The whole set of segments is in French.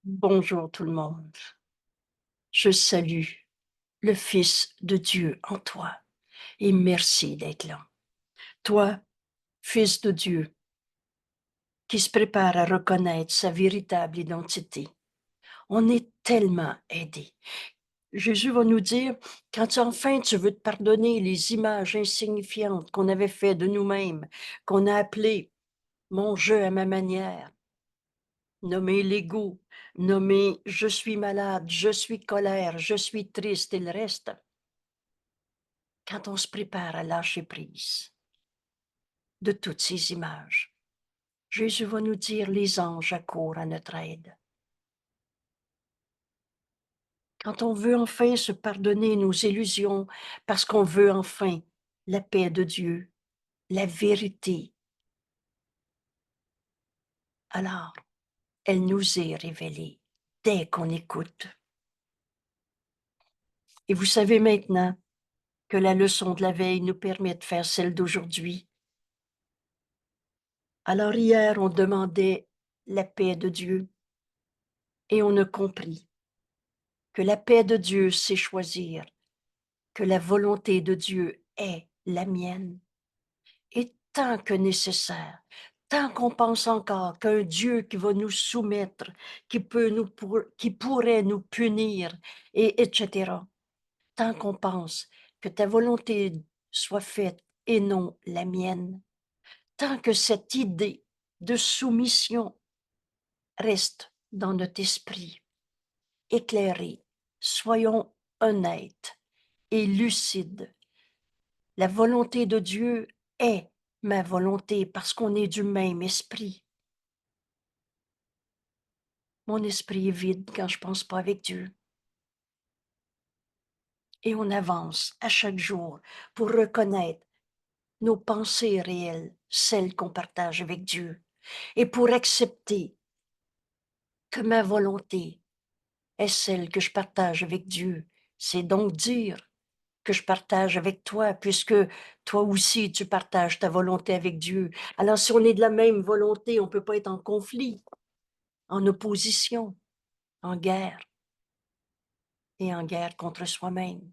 Bonjour tout le monde. Je salue le Fils de Dieu en toi et merci d'être là. Toi, Fils de Dieu, qui se prépare à reconnaître sa véritable identité. On est tellement aidé. Jésus va nous dire, quand enfin tu veux te pardonner les images insignifiantes qu'on avait fait de nous-mêmes, qu'on a appelées mon jeu à ma manière, nommé l'ego, nommé je suis malade, je suis colère, je suis triste et le reste. Quand on se prépare à lâcher prise de toutes ces images, Jésus va nous dire les anges accourent à notre aide. Quand on veut enfin se pardonner nos illusions, parce qu'on veut enfin la paix de Dieu, la vérité, alors elle nous est révélée dès qu'on écoute. Et vous savez maintenant que la leçon de la veille nous permet de faire celle d'aujourd'hui. Alors hier, on demandait la paix de Dieu et on a compris que la paix de Dieu, c'est choisir que la volonté de Dieu est la mienne. Et tant que nécessaire, tant qu'on pense encore qu'un Dieu qui va nous soumettre, qui pourrait nous punir, et etc., tant qu'on pense que ta volonté soit faite et non la mienne, tant que cette idée de soumission reste dans notre esprit, éclairé, soyons honnêtes et lucides. La volonté de Dieu est ma volonté parce qu'on est du même esprit. Mon esprit est vide quand je pense pas avec Dieu. Et on avance à chaque jour pour reconnaître nos pensées réelles, celles qu'on partage avec Dieu, et pour accepter que ma volonté est celle que je partage avec Dieu. C'est donc dire que je partage avec toi, puisque toi aussi, tu partages ta volonté avec Dieu. Alors, si on est de la même volonté, on ne peut pas être en conflit, en opposition, en guerre, et en guerre contre soi-même.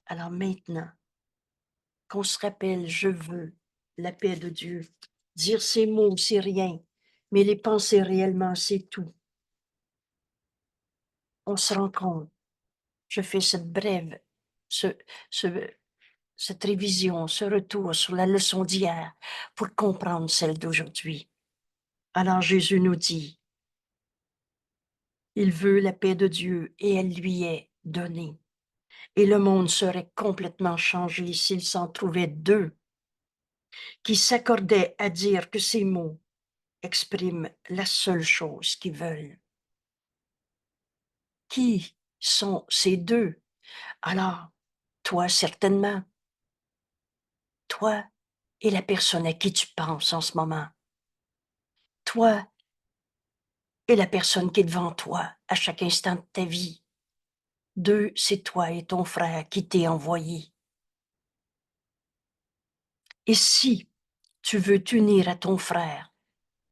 Alors maintenant, qu'on se rappelle, je veux la paix de Dieu. Dire ces mots, c'est rien, mais les penser réellement, c'est tout. On se rend compte. Je fais cette brève, ce, ce, cette révision, ce retour sur la leçon d'hier pour comprendre celle d'aujourd'hui. Alors Jésus nous dit, il veut la paix de Dieu et elle lui est donnée. Et le monde serait complètement changé s'il s'en trouvait deux qui s'accordaient à dire que ces mots expriment la seule chose qu'ils veulent. Qui sont ces deux? Alors, toi certainement, toi et la personne à qui tu penses en ce moment. Toi et la personne qui est devant toi à chaque instant de ta vie. Deux, c'est toi et ton frère qui t'est envoyé. Et si tu veux t'unir à ton frère,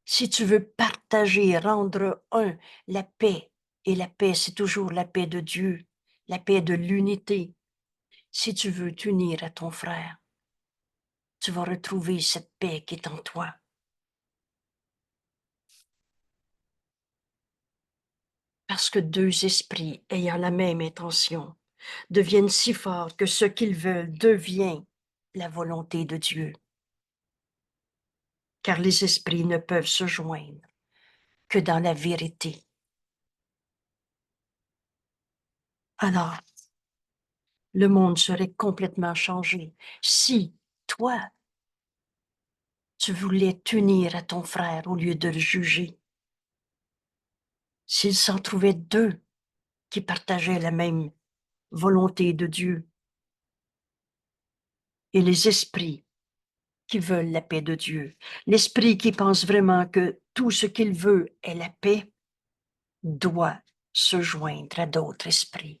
si tu veux partager, rendre un, la paix, et la paix, c'est toujours la paix de Dieu, la paix de l'unité. Si tu veux t'unir à ton frère, tu vas retrouver cette paix qui est en toi. Parce que deux esprits ayant la même intention deviennent si forts que ce qu'ils veulent devient la volonté de Dieu. Car les esprits ne peuvent se joindre que dans la vérité. Alors, le monde serait complètement changé si, toi, tu voulais t'unir à ton frère au lieu de le juger. S'il s'en trouvait deux qui partageaient la même volonté de Dieu et les esprits qui veulent la paix de Dieu, l'esprit qui pense vraiment que tout ce qu'il veut est la paix, doit se joindre à d'autres esprits.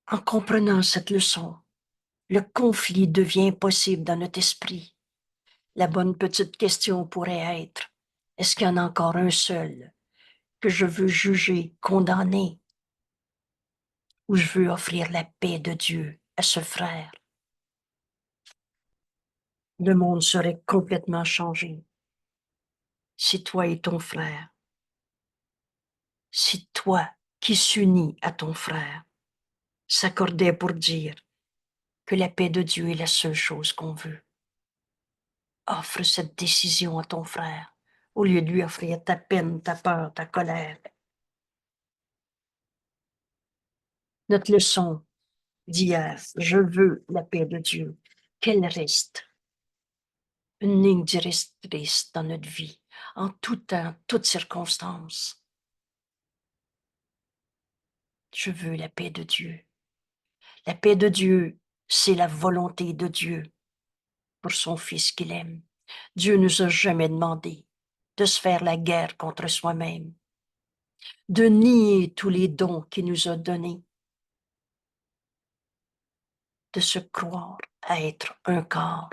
En comprenant cette leçon, le conflit devient possible dans notre esprit. La bonne petite question pourrait être, est-ce qu'il y en a encore un seul que je veux juger, condamner, ou je veux offrir la paix de Dieu à ce frère? Le monde serait complètement changé si toi et ton frère, si toi qui s'unis à ton frère, s'accordait pour dire que la paix de Dieu est la seule chose qu'on veut. Offre cette décision à ton frère au lieu de lui offrir ta peine, ta peur, ta colère. Notre leçon d'hier, je veux la paix de Dieu, qu'elle reste une ligne directrice dans notre vie, en tout temps, toutes circonstances. Je veux la paix de Dieu. La paix de Dieu, c'est la volonté de Dieu pour son Fils qu'il aime. Dieu nous a jamais demandé de se faire la guerre contre soi-même, de nier tous les dons qu'il nous a donnés, de se croire à être un corps.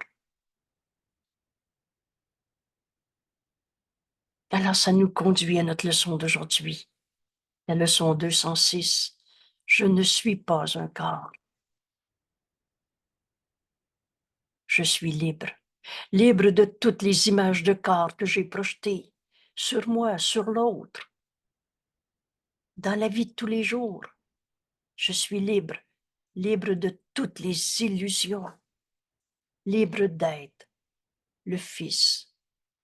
Alors ça nous conduit à notre leçon d'aujourd'hui, la leçon 206. Je ne suis pas un corps. Je suis libre, libre de toutes les images de corps que j'ai projetées sur moi, sur l'autre, dans la vie de tous les jours. Je suis libre, libre de toutes les illusions, libre d'être le Fils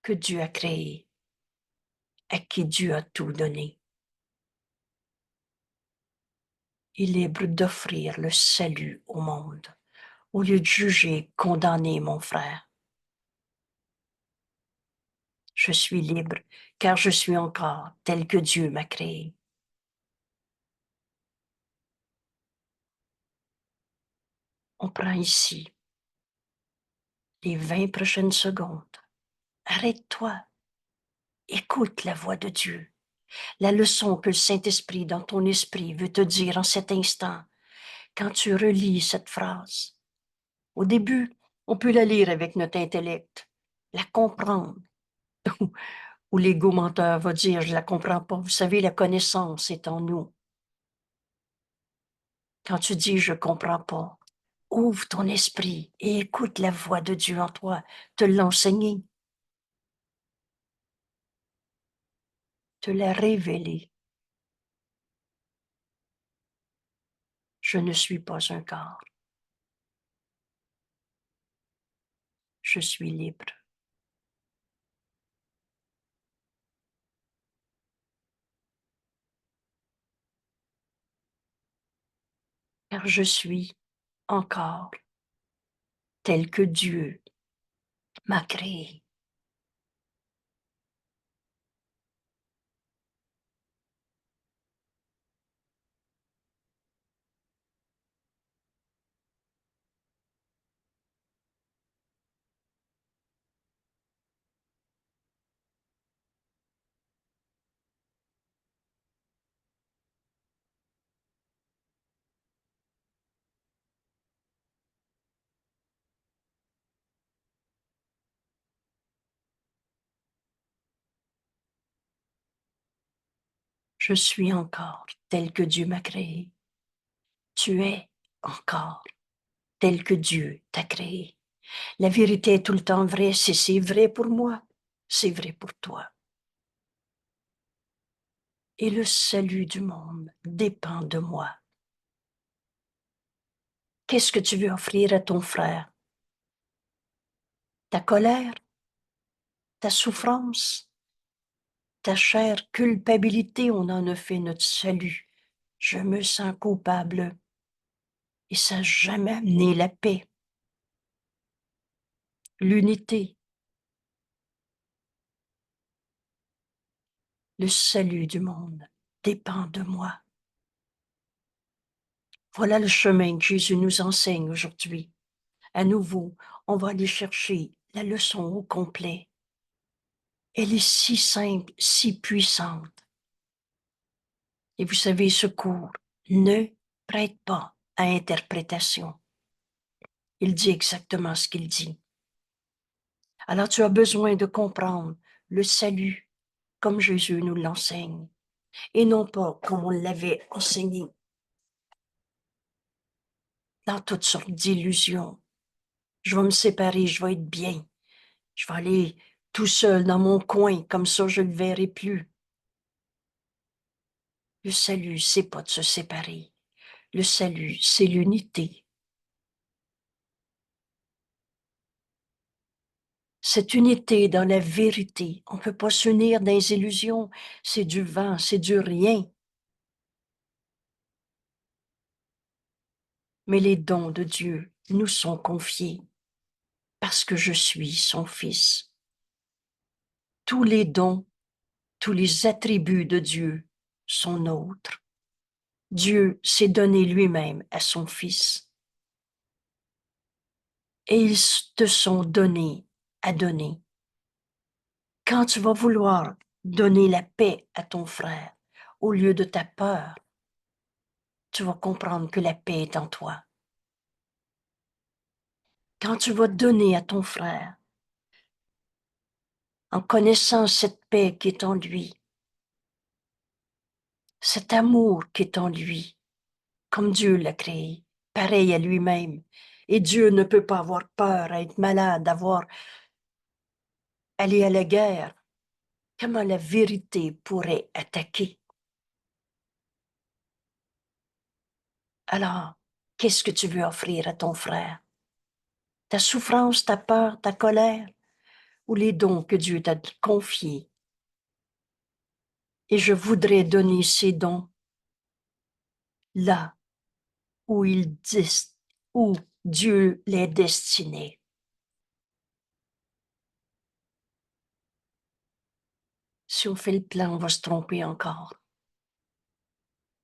que Dieu a créé, à qui Dieu a tout donné. Et libre d'offrir le salut au monde, au lieu de juger, condamner mon frère. Je suis libre, car je suis encore tel que Dieu m'a créé. On prend ici les 20 prochaines secondes. Arrête-toi, écoute la voix de Dieu, la leçon que le Saint-Esprit dans ton esprit veut te dire en cet instant, quand tu relis cette phrase. Au début, on peut la lire avec notre intellect, la comprendre, ou l'ego menteur va dire, je la comprends pas. Vous savez, la connaissance est en nous. Quand tu dis, je comprends pas, ouvre ton esprit et écoute la voix de Dieu en toi, te l'enseigner, te la révéler. Je ne suis pas un corps. Je suis libre. Car je suis encore tel que Dieu m'a créé. Je suis encore tel que Dieu m'a créé. Tu es encore tel que Dieu t'a créé. La vérité est tout le temps vraie. Si c'est vrai pour moi, c'est vrai pour toi. Et le salut du monde dépend de moi. Qu'est-ce que tu veux offrir à ton frère? Ta colère? Ta souffrance? Ta chère culpabilité? On en a fait notre salut. Je me sens coupable. Et ça n'a jamais amené la paix, l'unité, le salut du monde dépend de moi. Voilà le chemin que Jésus nous enseigne aujourd'hui. À nouveau, on va aller chercher la leçon au complet. Elle est si simple, si puissante. Et vous savez, ce cours ne prête pas à interprétation. Il dit exactement ce qu'il dit. Alors tu as besoin de comprendre le salut comme Jésus nous l'enseigne et non pas comme on l'avait enseigné dans toutes sortes d'illusions. Je vais me séparer, je vais être bien. Je vais aller tout seul dans mon coin, comme ça je ne le verrai plus. Le salut, c'est pas de se séparer. Le salut, c'est l'unité. Cette unité dans la vérité, on ne peut pas s'unir dans les illusions, c'est du vent, c'est du rien. Mais les dons de Dieu nous sont confiés parce que je suis son fils. Tous les dons, tous les attributs de Dieu sont nôtres. Dieu s'est donné lui-même à son fils et ils te sont donnés à donner. Quand tu vas vouloir donner la paix à ton frère au lieu de ta peur, tu vas comprendre que la paix est en toi. Quand tu vas donner à ton frère, en connaissant cette paix qui est en lui, cet amour qui est en lui, comme Dieu l'a créé, pareil à lui-même. Et Dieu ne peut pas avoir peur, à être malade, aller à la guerre. Comment la vérité pourrait attaquer? Alors, qu'est-ce que tu veux offrir à ton frère? Ta souffrance, ta peur, ta colère, ou les dons que Dieu t'a confiés? Et je voudrais donner ces dons là où Dieu les destinés. Si on fait le plan, on va se tromper encore.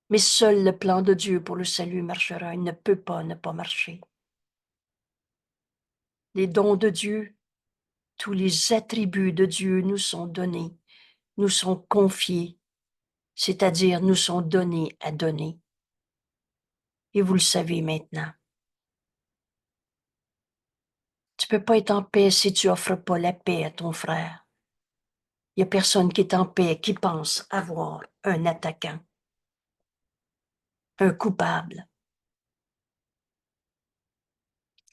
Mais seul le plan de Dieu pour le salut marchera. Il ne peut pas ne pas marcher. Les dons de Dieu, tous les attributs de Dieu nous sont donnés, nous sont confiés, c'est-à-dire nous sont donnés à donner. Et vous le savez maintenant. Tu peux pas être en paix si tu offres pas la paix à ton frère. Il y a personne qui est en paix, qui pense avoir un attaquant, un coupable.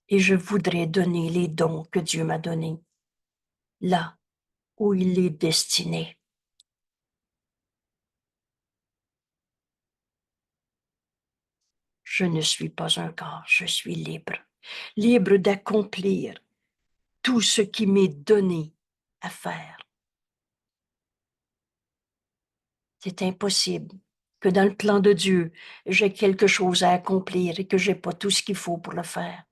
Et je voudrais donner les dons que Dieu m'a donnés, là où il est destiné. Je ne suis pas un corps, je suis libre, libre d'accomplir tout ce qui m'est donné à faire. C'est impossible que dans le plan de Dieu, j'ai quelque chose à accomplir et que j'ai pas tout ce qu'il faut pour le faire.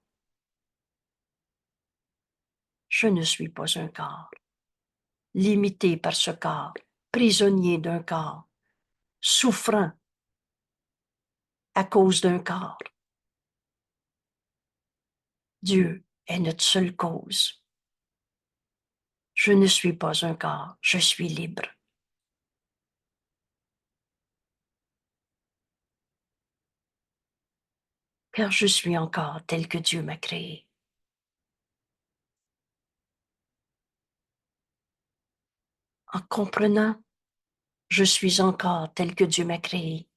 Je ne suis pas un corps, limité par ce corps, prisonnier d'un corps, souffrant à cause d'un corps. Dieu est notre seule cause. Je ne suis pas un corps, je suis libre. Car je suis encore tel que Dieu m'a créé. En comprenant, je suis encore tel que Dieu m'a créé.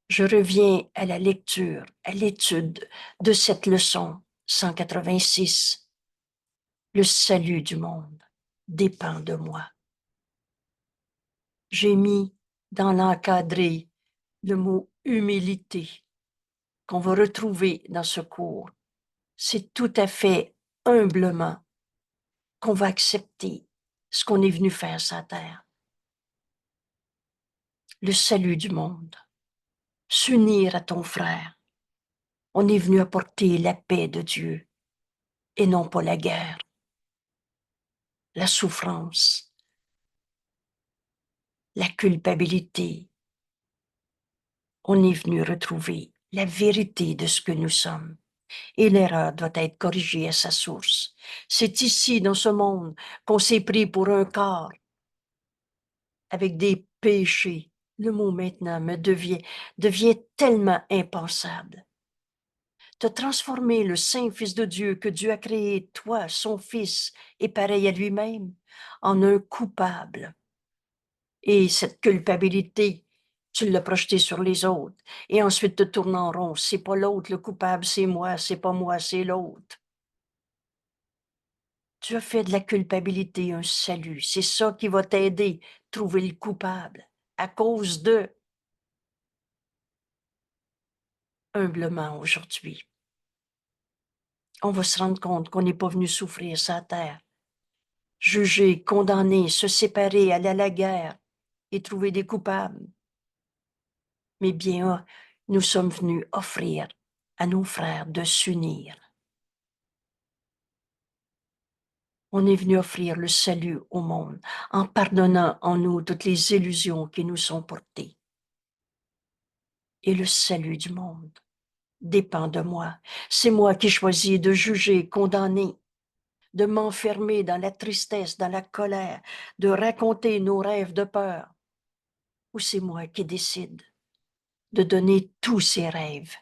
Je reviens à la lecture, à l'étude de cette leçon 186. Le salut du monde dépend de moi. J'ai mis dans l'encadré le mot humilité qu'on va retrouver dans ce cours. C'est tout à fait humblement qu'on va accepter ce qu'on est venu faire sur la terre. Le salut du monde. S'unir à ton frère. On est venu apporter la paix de Dieu et non pas la guerre, la souffrance, la culpabilité. On est venu retrouver la vérité de ce que nous sommes. Et l'erreur doit être corrigée à sa source. C'est ici, dans ce monde, qu'on s'est pris pour un corps avec des péchés. Le mot maintenant devient tellement impensable. te transformer le saint Fils de Dieu que Dieu a créé, toi, son Fils, et pareil à lui-même, en un coupable. Et cette culpabilité, tu l'as projetée sur les autres. Et ensuite te tournes en rond. C'est pas l'autre le coupable, c'est moi, c'est pas moi, c'est l'autre. Tu as fait de la culpabilité un salut. C'est ça qui va t'aider, trouver le coupable. À cause de, humblement aujourd'hui, on va se rendre compte qu'on n'est pas venu souffrir sa terre. Juger, condamner, se séparer, aller à la guerre et trouver des coupables. Mais bien, nous sommes venus offrir à nos frères de s'unir. On est venu offrir le salut au monde en pardonnant en nous toutes les illusions qui nous sont portées. Et le salut du monde dépend de moi. C'est moi qui choisis de juger, condamner, de m'enfermer dans la tristesse, dans la colère, de raconter nos rêves de peur. Ou c'est moi qui décide de donner tous ces rêves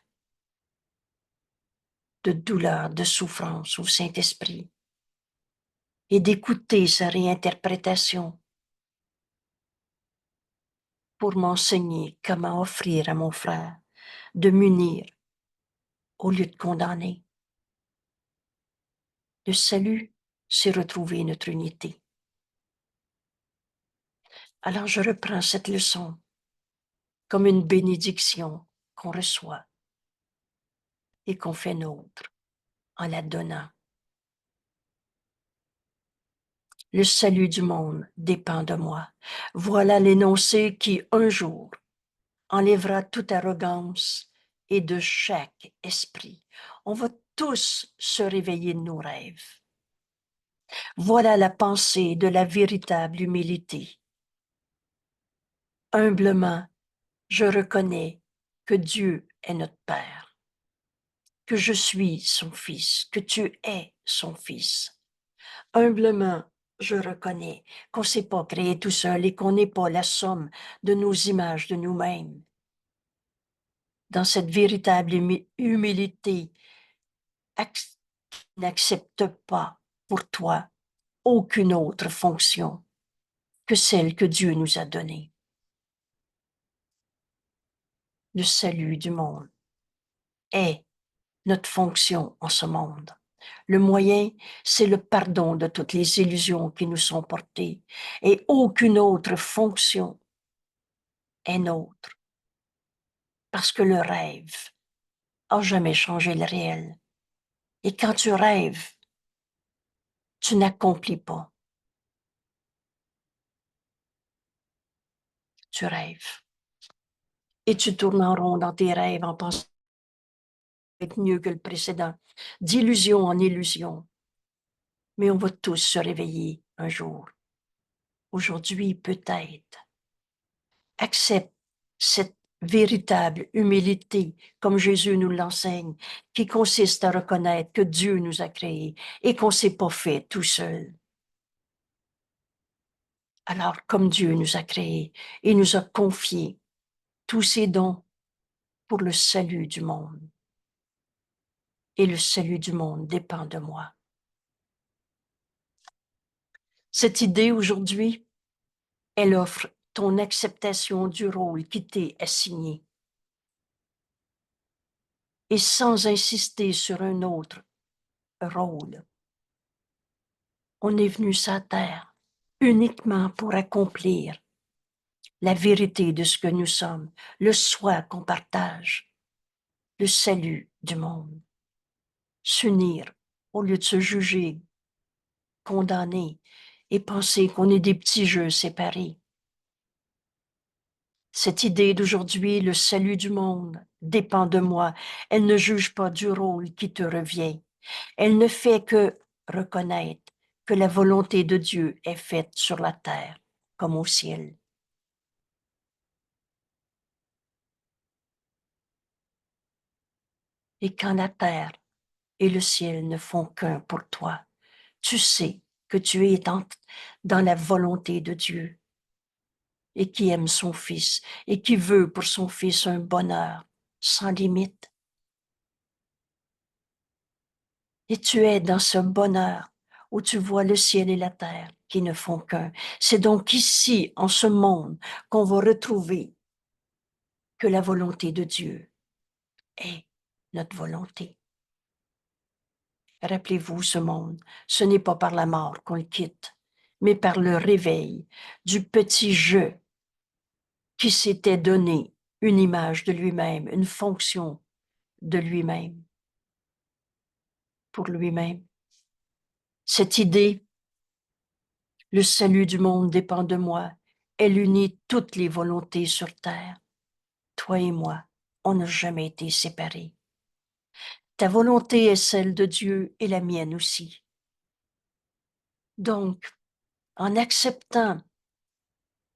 de douleur, de souffrance au Saint-Esprit et d'écouter sa réinterprétation pour m'enseigner comment offrir à mon frère de m'unir au lieu de condamner. Le salut, c'est retrouver notre unité. Alors je reprends cette leçon comme une bénédiction qu'on reçoit et qu'on fait nôtre en la donnant. Le salut du monde dépend de moi. Voilà l'énoncé qui, un jour, enlèvera toute arrogance et de chaque esprit. On va tous se réveiller de nos rêves. Voilà la pensée de la véritable humilité. Humblement, je reconnais que Dieu est notre Père, que je suis son Fils, que tu es son Fils. Humblement, je reconnais qu'on ne s'est pas créé tout seul et qu'on n'est pas la somme de nos images de nous-mêmes. Dans cette véritable humilité, n'accepte pas pour toi aucune autre fonction que celle que Dieu nous a donnée. Le salut du monde est notre fonction en ce monde. Le moyen, c'est le pardon de toutes les illusions qui nous sont portées et aucune autre fonction est nôtre. Parce que le rêve a jamais changé le réel. Et quand tu rêves, tu n'accomplis pas. Tu rêves. Et tu tournes en rond dans tes rêves en pensant être mieux que le précédent, d'illusion en illusion. Mais on va tous se réveiller un jour. Aujourd'hui, peut-être. Accepte cette véritable humilité, comme Jésus nous l'enseigne, qui consiste à reconnaître que Dieu nous a créés et qu'on ne s'est pas fait tout seul. Alors, comme Dieu nous a créés et nous a confié tous ses dons pour le salut du monde. Et le salut du monde dépend de moi. Cette idée aujourd'hui, elle offre ton acceptation du rôle qui t'est assigné. Et sans insister sur un autre rôle. On est venu sur la terre uniquement pour accomplir la vérité de ce que nous sommes, le soi qu'on partage, le salut du monde. S'unir au lieu de se juger, condamner et penser qu'on est des petits jeux séparés. Cette idée d'aujourd'hui, le salut du monde, dépend de moi. Elle ne juge pas du rôle qui te revient. Elle ne fait que reconnaître que la volonté de Dieu est faite sur la terre comme au ciel. Et quand la terre et le ciel ne font qu'un pour toi, tu sais que tu es dans la volonté de Dieu et qui aime son Fils et qui veut pour son Fils un bonheur sans limite. Et tu es dans ce bonheur où tu vois le ciel et la terre qui ne font qu'un. C'est donc ici, en ce monde, qu'on va retrouver que la volonté de Dieu est notre volonté. Rappelez-vous ce monde, ce n'est pas par la mort qu'on le quitte, mais par le réveil du petit je qui s'était donné une image de lui-même, une fonction de lui-même, pour lui-même. Cette idée, le salut du monde dépend de moi, elle unit toutes les volontés sur terre. Toi et moi, on n'a jamais été séparés. Ta volonté est celle de Dieu et la mienne aussi. Donc, en acceptant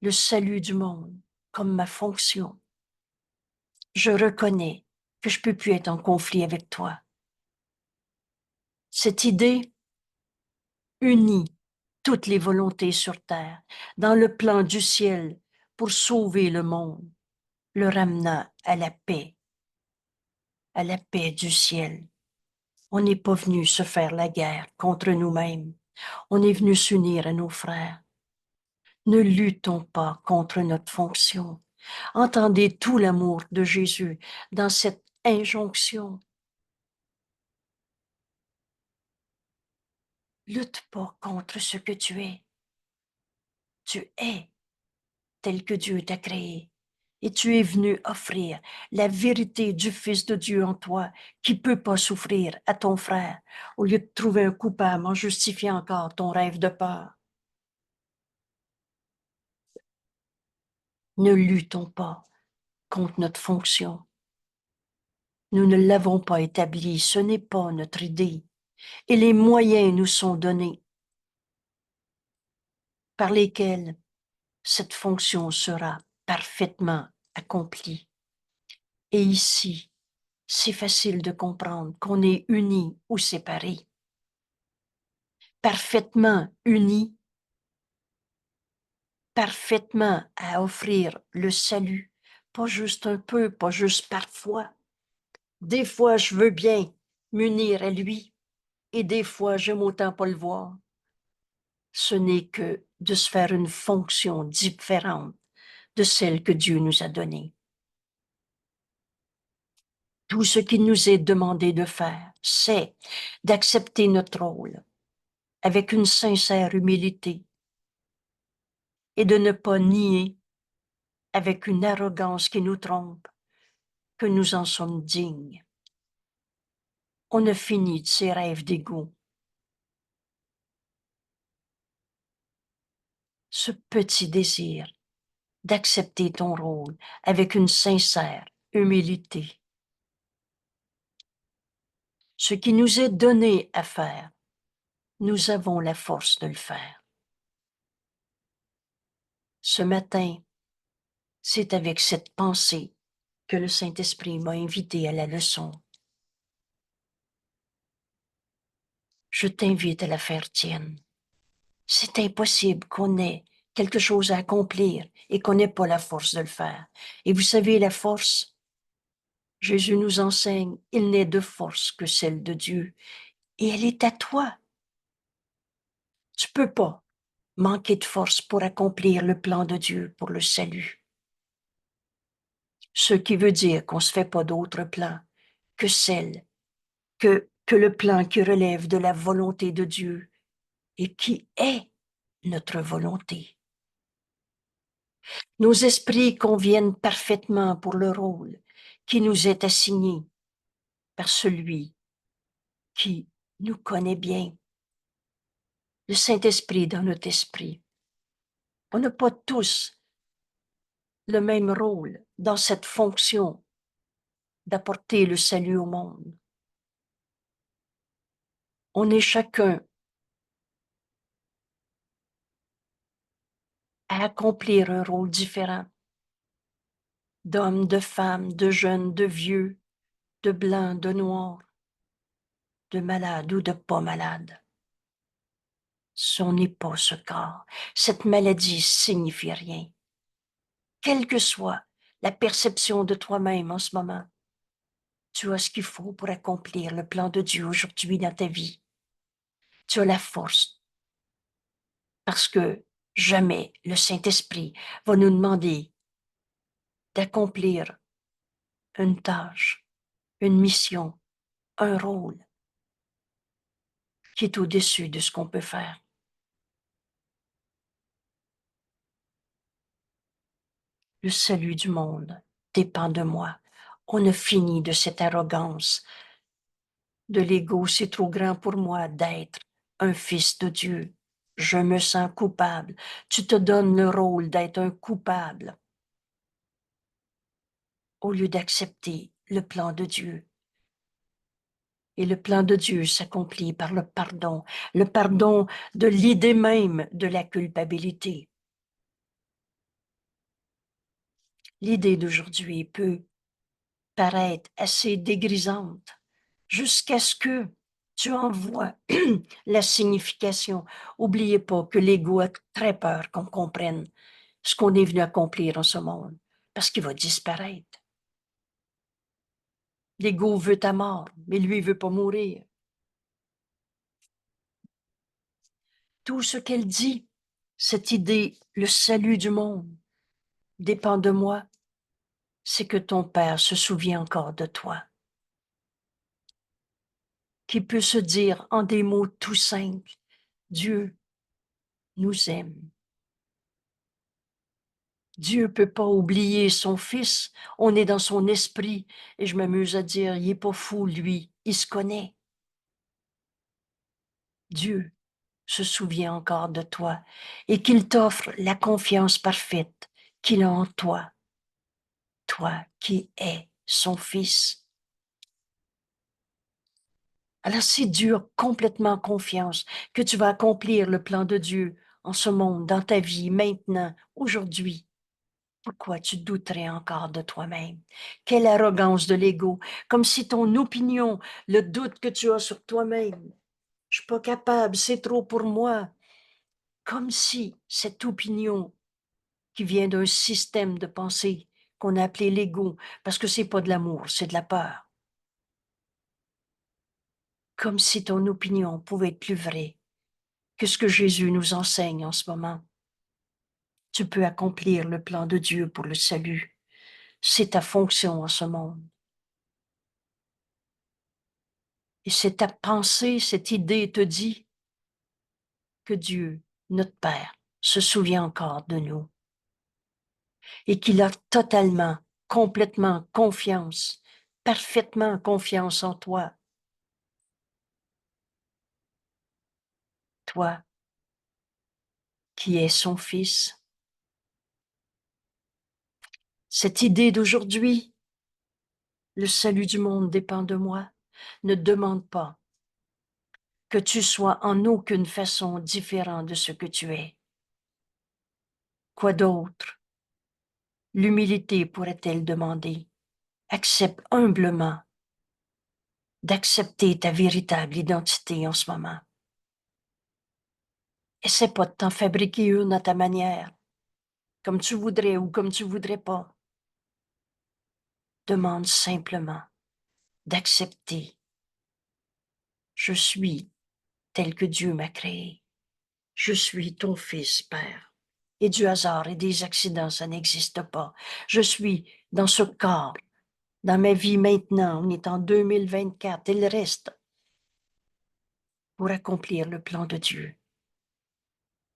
le salut du monde comme ma fonction, je reconnais que je ne peux plus être en conflit avec toi. Cette idée unit toutes les volontés sur terre dans le plan du ciel pour sauver le monde, le ramenant à la paix du ciel. On n'est pas venu se faire la guerre contre nous-mêmes. On est venu s'unir à nos frères. Ne luttons pas contre notre fonction. Entendez tout l'amour de Jésus dans cette injonction. Lutte pas contre ce que tu es. Tu es tel que Dieu t'a créé. Et tu es venu offrir la vérité du Fils de Dieu en toi, qui peut pas souffrir à ton frère, au lieu de trouver un coupable en justifiant encore ton rêve de peur. Ne luttons pas contre notre fonction. Nous ne l'avons pas établie, ce n'est pas notre idée. Et les moyens nous sont donnés par lesquels cette fonction sera parfaitement accomplie. Et ici, c'est facile de comprendre qu'on est unis ou séparés. Parfaitement unis, parfaitement à offrir le salut, pas juste un peu, pas juste parfois. Des fois, je veux bien m'unir à lui et des fois, j'aime autant pas le voir. Ce n'est que de se faire une fonction différente de celle que Dieu nous a donnée. Tout ce qui nous est demandé de faire, c'est d'accepter notre rôle avec une sincère humilité et de ne pas nier avec une arrogance qui nous trompe que nous en sommes dignes. On a fini de ces rêves d'égo. Ce petit désir d'accepter ton rôle avec une sincère humilité. Ce qui nous est donné à faire, nous avons la force de le faire. Ce matin, c'est avec cette pensée que le Saint-Esprit m'a invité à la leçon. Je t'invite à la faire tienne. C'est impossible qu'on ait quelque chose à accomplir et qu'on n'ait pas la force de le faire. Et vous savez, la force, Jésus nous enseigne, il n'est de force que celle de Dieu. Et elle est à toi. Tu peux pas manquer de force pour accomplir le plan de Dieu pour le salut. Ce qui veut dire qu'on ne se fait pas d'autre plan que que le plan qui relève de la volonté de Dieu et qui est notre volonté. Nos esprits conviennent parfaitement pour le rôle qui nous est assigné par celui qui nous connaît bien, le Saint-Esprit dans notre esprit. On n'a pas tous le même rôle dans cette fonction d'apporter le salut au monde. On est chacun à accomplir un rôle différent, d'hommes, de femmes, de jeunes, de vieux, de blancs, de noirs, de malades ou de pas malades. Ce n'est pas ce corps. Cette maladie signifie rien. Quelle que soit la perception de toi-même en ce moment, Tu as ce qu'il faut pour accomplir le plan de Dieu aujourd'hui dans ta vie. Tu as la force parce que jamais le Saint-Esprit va nous demander d'accomplir une tâche, une mission, un rôle qui est au-dessus de ce qu'on peut faire. Le salut du monde dépend de moi. On a fini de cette arrogance, de l'ego. C'est trop grand pour moi d'être un fils de Dieu. Je me sens coupable. Tu te donnes le rôle d'être un coupable au lieu d'accepter le plan de Dieu. Et le plan de Dieu s'accomplit par le pardon de l'idée même de la culpabilité. L'idée d'aujourd'hui peut paraître assez dégrisante jusqu'à ce que tu en vois la signification. Oubliez pas que l'ego a très peur qu'on comprenne ce qu'on est venu accomplir en ce monde, parce qu'il va disparaître. L'ego veut ta mort, mais lui il veut pas mourir. Tout ce qu'elle dit, cette idée, le salut du monde, dépend de moi, c'est que ton Père se souvient encore de toi. Qui peut se dire en des mots tout simples, Dieu nous aime. Dieu peut pas oublier son fils, on est dans son esprit, et je m'amuse à dire, il est pas fou, lui, il se connaît. Dieu se souvient encore de toi et qu'il t'offre la confiance parfaite qu'il a en toi, toi qui es son fils. Alors si Dieu a complètement confiance que tu vas accomplir le plan de Dieu en ce monde, dans ta vie, maintenant, aujourd'hui, pourquoi tu douterais encore de toi-même? Quelle arrogance de l'ego, comme si ton opinion, le doute que tu as sur toi-même, je suis pas capable, c'est trop pour moi, comme si cette opinion qui vient d'un système de pensée qu'on a appelé l'ego, parce que c'est pas de l'amour, c'est de la peur. Comme si ton opinion pouvait être plus vraie que ce que Jésus nous enseigne en ce moment. Tu peux accomplir le plan de Dieu pour le salut. C'est ta fonction en ce monde. Et c'est ta pensée, cette idée te dit que Dieu, notre Père, se souvient encore de nous et qu'il a totalement, complètement confiance, parfaitement confiance en toi. Toi qui es son fils. Cette idée d'aujourd'hui, le salut du monde dépend de moi, ne demande pas que tu sois en aucune façon différent de ce que tu es. Quoi d'autre? L'humilité pourrait-elle demander? Accepte humblement d'accepter ta véritable identité en ce moment. Essaie pas de t'en fabriquer une à ta manière, comme tu voudrais ou comme tu voudrais pas. Demande simplement d'accepter. Je suis tel que Dieu m'a créé. Je suis ton fils, Père. Et du hasard et des accidents, ça n'existe pas. Je suis dans ce corps, dans ma vie maintenant, on est en 2024, il reste pour accomplir le plan de Dieu.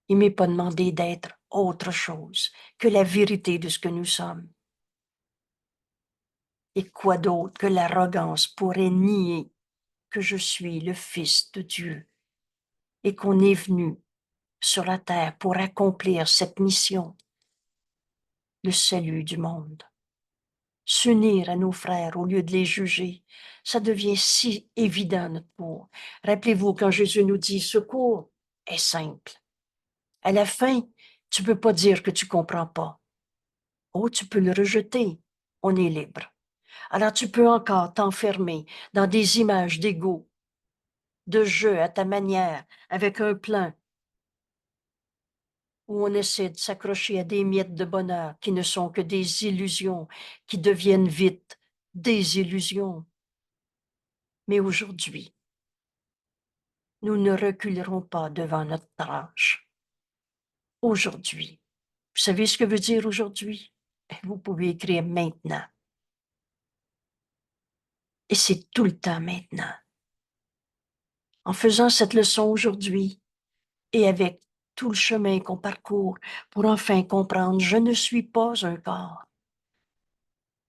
Il ne m'est pas demandé d'être autre chose que la vérité de ce que nous sommes. Et quoi d'autre que l'arrogance pourrait nier que je suis le Fils de Dieu et qu'on est venu sur la terre pour accomplir cette mission, le salut du monde. S'unir à nos frères au lieu de les juger, ça devient si évident notre pour. Rappelez-vous quand Jésus nous dit secours est simple. À la fin, tu peux pas dire que tu comprends pas. Oh, tu peux le rejeter. On est libre. Alors tu peux encore t'enfermer dans des images d'ego, de jeu à ta manière, avec un plan où on essaie de s'accrocher à des miettes de bonheur qui ne sont que des illusions, qui deviennent vite des illusions. Mais aujourd'hui, nous ne reculerons pas devant notre tâche. Aujourd'hui. Vous savez ce que veut dire aujourd'hui? Vous pouvez écrire maintenant. Et c'est tout le temps maintenant. En faisant cette leçon aujourd'hui et avec tout le chemin qu'on parcourt pour enfin comprendre, je ne suis pas un corps.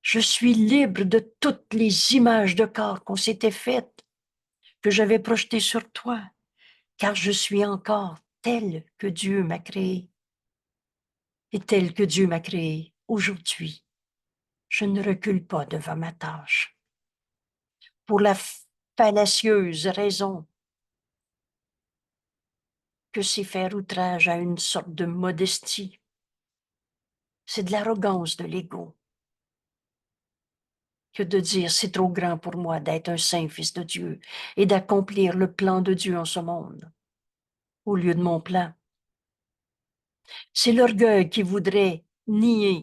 Je suis libre de toutes les images de corps qu'on s'était faites, que j'avais projetées sur toi, car je suis encore tel que Dieu m'a créé. Et tel que Dieu m'a créé aujourd'hui, je ne recule pas devant ma tâche. Pour la fallacieuse raison que c'est faire outrage à une sorte de modestie. C'est de l'arrogance de l'ego que de dire c'est trop grand pour moi d'être un saint fils de Dieu et d'accomplir le plan de Dieu en ce monde au lieu de mon plan. C'est l'orgueil qui voudrait nier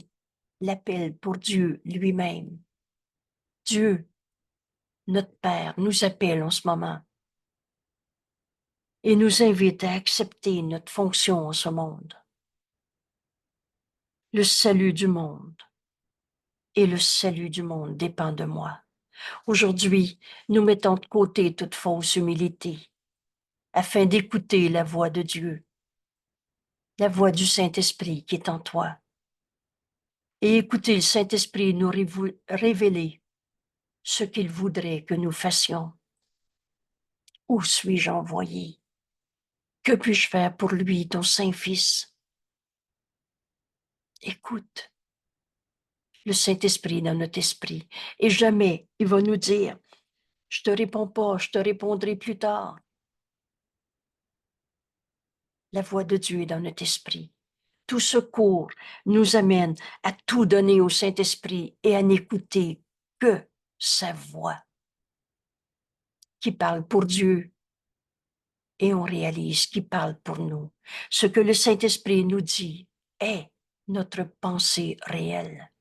l'appel pour Dieu lui-même. Dieu, notre Père, nous appelle en ce moment et nous invite à accepter notre fonction en ce monde. Le salut du monde et le salut du monde dépend de moi. Aujourd'hui, nous mettons de côté toute fausse humilité afin d'écouter la voix de Dieu, la voix du Saint-Esprit qui est en toi. Et écouter le Saint-Esprit nous révéler ce qu'il voudrait que nous fassions. Où suis-je envoyé? Que puis-je faire pour lui, ton Saint-Fils? Écoute le Saint-Esprit dans notre esprit. Et jamais il va nous dire, je te réponds pas, je te répondrai plus tard. La voix de Dieu est dans notre esprit. Tout secours nous amène à tout donner au Saint-Esprit et à n'écouter que sa voix qui parle pour Dieu et on réalise qu'il parle pour nous. Ce que le Saint-Esprit nous dit est notre pensée réelle.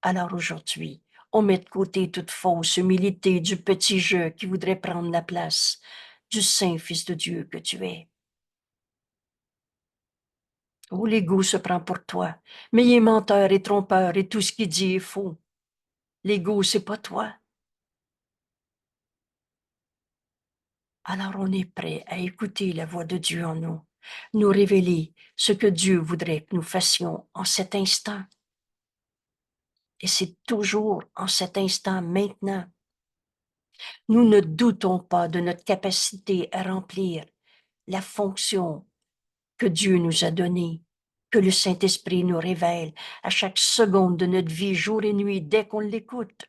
Alors aujourd'hui, on met de côté toute fausse humilité du petit jeu qui voudrait prendre la place du Saint Fils de Dieu que tu es. Oh, l'ego se prend pour toi, mais il est menteur et trompeur et tout ce qu'il dit est faux. L'ego, c'est pas toi. Alors on est prêt à écouter la voix de Dieu en nous, nous révéler ce que Dieu voudrait que nous fassions en cet instant. Et c'est toujours en cet instant maintenant. Nous ne doutons pas de notre capacité à remplir la fonction que Dieu nous a donnée, que le Saint-Esprit nous révèle à chaque seconde de notre vie, jour et nuit, dès qu'on l'écoute.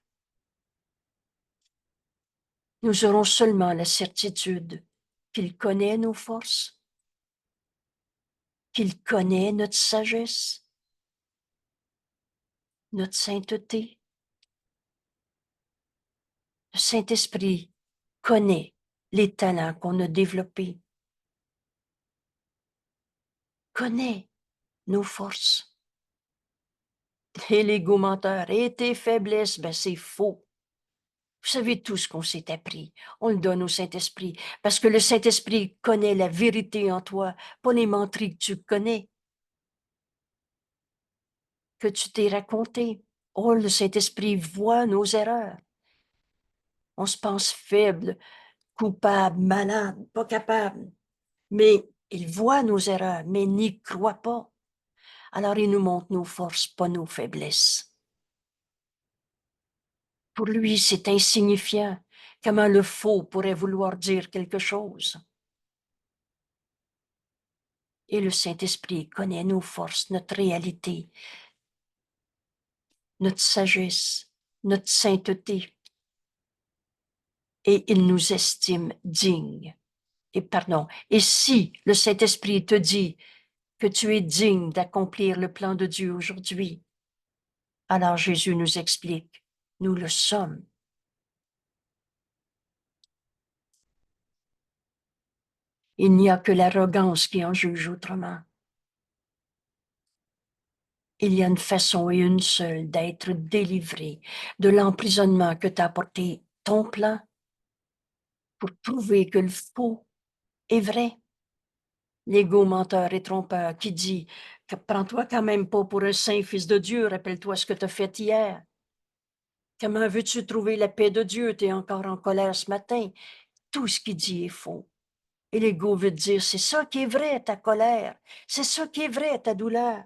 Nous aurons seulement la certitude qu'il connaît nos forces, qu'il connaît notre sagesse, notre sainteté. Le Saint-Esprit connaît les talents qu'on a développés, connaît nos forces. Et l'ego menteur et tes faiblesses, ben c'est faux. Vous savez tout ce qu'on s'est appris. On le donne au Saint-Esprit parce que le Saint-Esprit connaît la vérité en toi, pas les menteries que tu connais, que tu t'es raconté. Oh, le Saint-Esprit voit nos erreurs. On se pense faible, coupable, malade, pas capable. Mais il voit nos erreurs, mais n'y croit pas. Alors il nous montre nos forces, pas nos faiblesses. Pour lui, c'est insignifiant. Comment le faux pourrait vouloir dire quelque chose? Et le Saint-Esprit connaît nos forces, notre réalité, notre sagesse, notre sainteté. Et il nous estime dignes. Et pardon. Et si le Saint-Esprit te dit que tu es digne d'accomplir le plan de Dieu aujourd'hui, alors Jésus nous explique, nous le sommes. Il n'y a que l'arrogance qui en juge autrement. Il y a une façon et une seule d'être délivré de l'emprisonnement que t'a apporté ton plan pour prouver que le faux est vrai. L'ego menteur et trompeur qui dit que prends-toi quand même pas pour un saint fils de Dieu, rappelle-toi ce que tu as fait hier. Comment veux-tu trouver la paix de Dieu? Tu es encore en colère ce matin. Tout ce qu'il dit est faux. Et l'ego veut te dire, c'est ça qui est vrai, ta colère. C'est ça qui est vrai, ta douleur.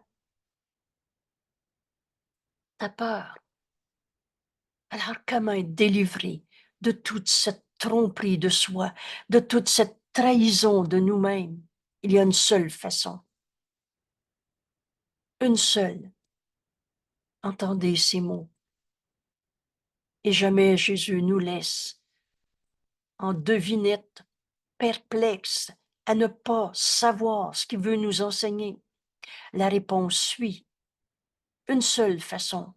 Ta peur. Alors, comment être délivré de toute cette tromperie de soi, de toute cette trahison de nous-mêmes? Il y a une seule façon. Une seule. Entendez ces mots. Et jamais Jésus nous laisse en devinette, perplexe, à ne pas savoir ce qu'il veut nous enseigner. La réponse suit. Une seule façon.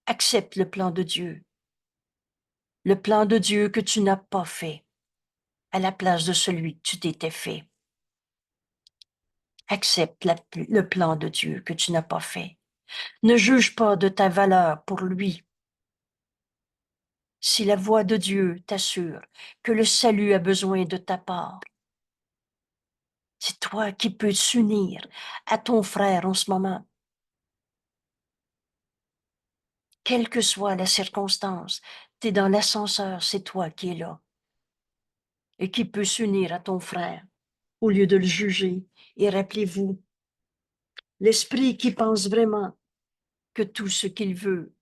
Accepte le plan de Dieu. Le plan de Dieu que tu n'as pas fait à la place de celui que tu t'étais fait. Accepte le plan de Dieu que tu n'as pas fait. Ne juge pas de ta valeur pour lui. Si la voix de Dieu t'assure que le salut a besoin de ta part, c'est toi qui peux s'unir à ton frère en ce moment. Quelle que soit la circonstance, tu es dans l'ascenseur, c'est toi qui es là et qui peut s'unir à ton frère au lieu de le juger. Et rappelez-vous, l'esprit qui pense vraiment que tout ce qu'il veut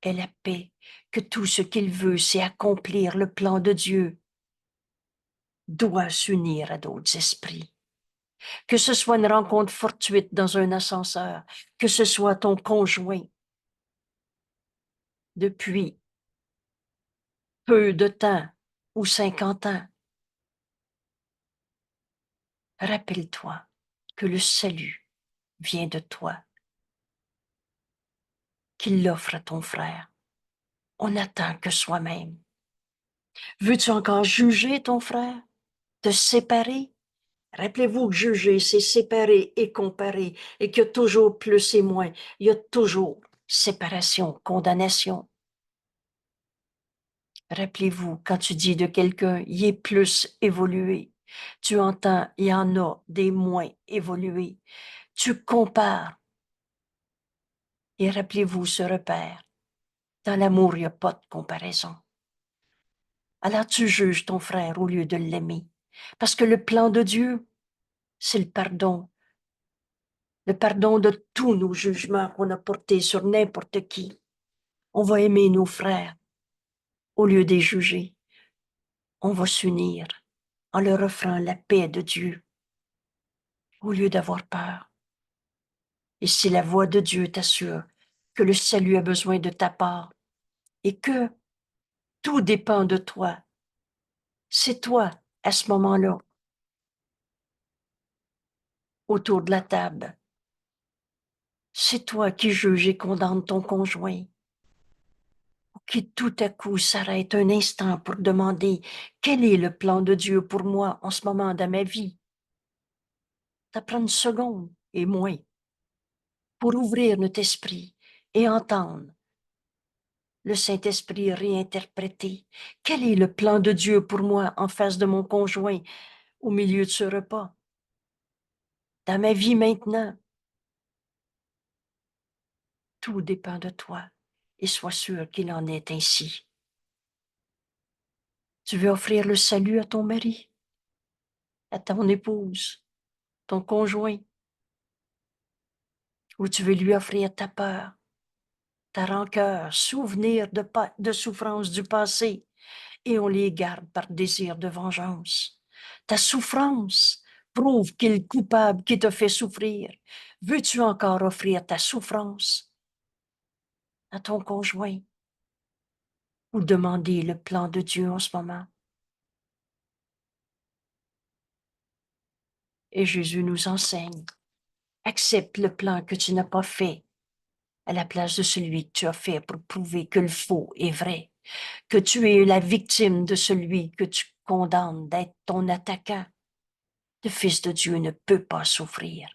est la paix, que tout ce qu'il veut, c'est accomplir le plan de Dieu, doit s'unir à d'autres esprits. Que ce soit une rencontre fortuite dans un ascenseur, que ce soit ton conjoint depuis peu de temps ou 50 ans, rappelle-toi que le salut vient de toi, qu'il l'offre à ton frère. On n'attend que soi-même. Veux-tu encore juger ton frère? Te séparer? Rappelez-vous que juger, c'est séparer et comparer, et qu'il y a toujours plus et moins. Il y a toujours séparation, condamnation. Rappelez-vous, quand tu dis de quelqu'un, il est plus évolué, tu entends, il y en a des moins évolués. Tu compares. Et rappelez-vous ce repère. Dans l'amour, il n'y a pas de comparaison. Alors tu juges ton frère au lieu de l'aimer. Parce que le plan de Dieu, c'est le pardon. Le pardon de tous nos jugements qu'on a portés sur n'importe qui. On va aimer nos frères au lieu de les juger. On va s'unir en leur offrant la paix de Dieu au lieu d'avoir peur. Et si la voix de Dieu t'assure que le salut a besoin de ta part et que tout dépend de toi, c'est toi, à ce moment-là, autour de la table. C'est toi qui juges et condamnes ton conjoint, qui tout à coup s'arrête un instant pour demander quel est le plan de Dieu pour moi en ce moment dans ma vie. Ça prend une seconde et moins pour ouvrir notre esprit et entendre le Saint-Esprit réinterpréter. Quel est le plan de Dieu pour moi en face de mon conjoint au milieu de ce repas? Dans ma vie maintenant, tout dépend de toi et sois sûr qu'il en est ainsi. Tu veux offrir le salut à ton mari, à ton épouse, ton conjoint, ou tu veux lui offrir ta peur, ta rancœur, souvenir de souffrances du passé, et on les garde par désir de vengeance. Ta souffrance prouve qu'il est coupable qui te fait souffrir. Veux-tu encore offrir ta souffrance à ton conjoint ou demander le plan de Dieu en ce moment? Et Jésus nous enseigne, accepte le plan que tu n'as pas fait à la place de celui que tu as fait pour prouver que le faux est vrai, que tu es la victime de celui que tu condamnes d'être ton attaquant. Le Fils de Dieu ne peut pas souffrir.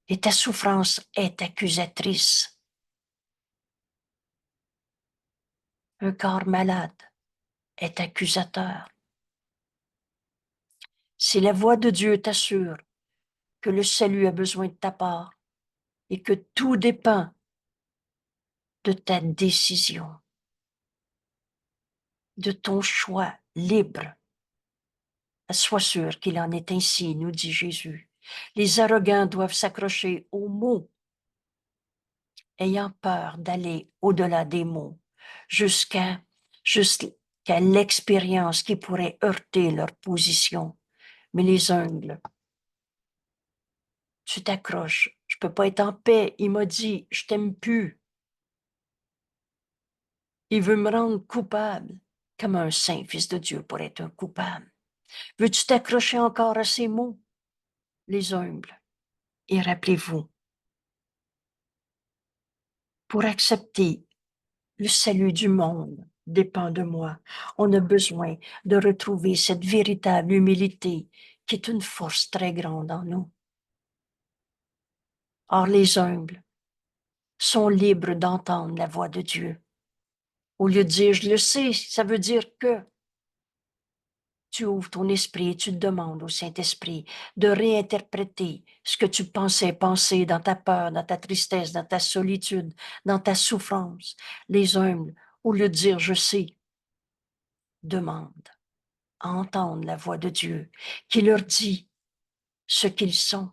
Et ta souffrance est accusatrice. Un corps malade est accusateur. Si la voix de Dieu t'assure que le salut a besoin de ta part et que tout dépend de ta décision, de ton choix libre, sois sûr qu'il en est ainsi, nous dit Jésus. Les arrogants doivent s'accrocher aux mots, ayant peur d'aller au-delà des mots, jusqu'à l'expérience qui pourrait heurter leur position. Mais les humbles, tu t'accroches. Je peux pas être en paix. Il m'a dit, je t'aime plus. Il veut me rendre coupable. Comme un saint fils de Dieu pour être un coupable. Veux-tu t'accrocher encore à ces mots? Les humbles. Et rappelez-vous, pour accepter le salut du monde dépend de moi. On a besoin de retrouver cette véritable humilité qui est une force très grande en nous. Or, les humbles sont libres d'entendre la voix de Dieu. Au lieu de dire, je le sais, ça veut dire que tu ouvres ton esprit et tu demandes au Saint-Esprit de réinterpréter ce que tu pensais penser dans ta peur, dans ta tristesse, dans ta solitude, dans ta souffrance. Les humbles, au lieu de dire, je sais, demandent à entendre la voix de Dieu qui leur dit ce qu'ils sont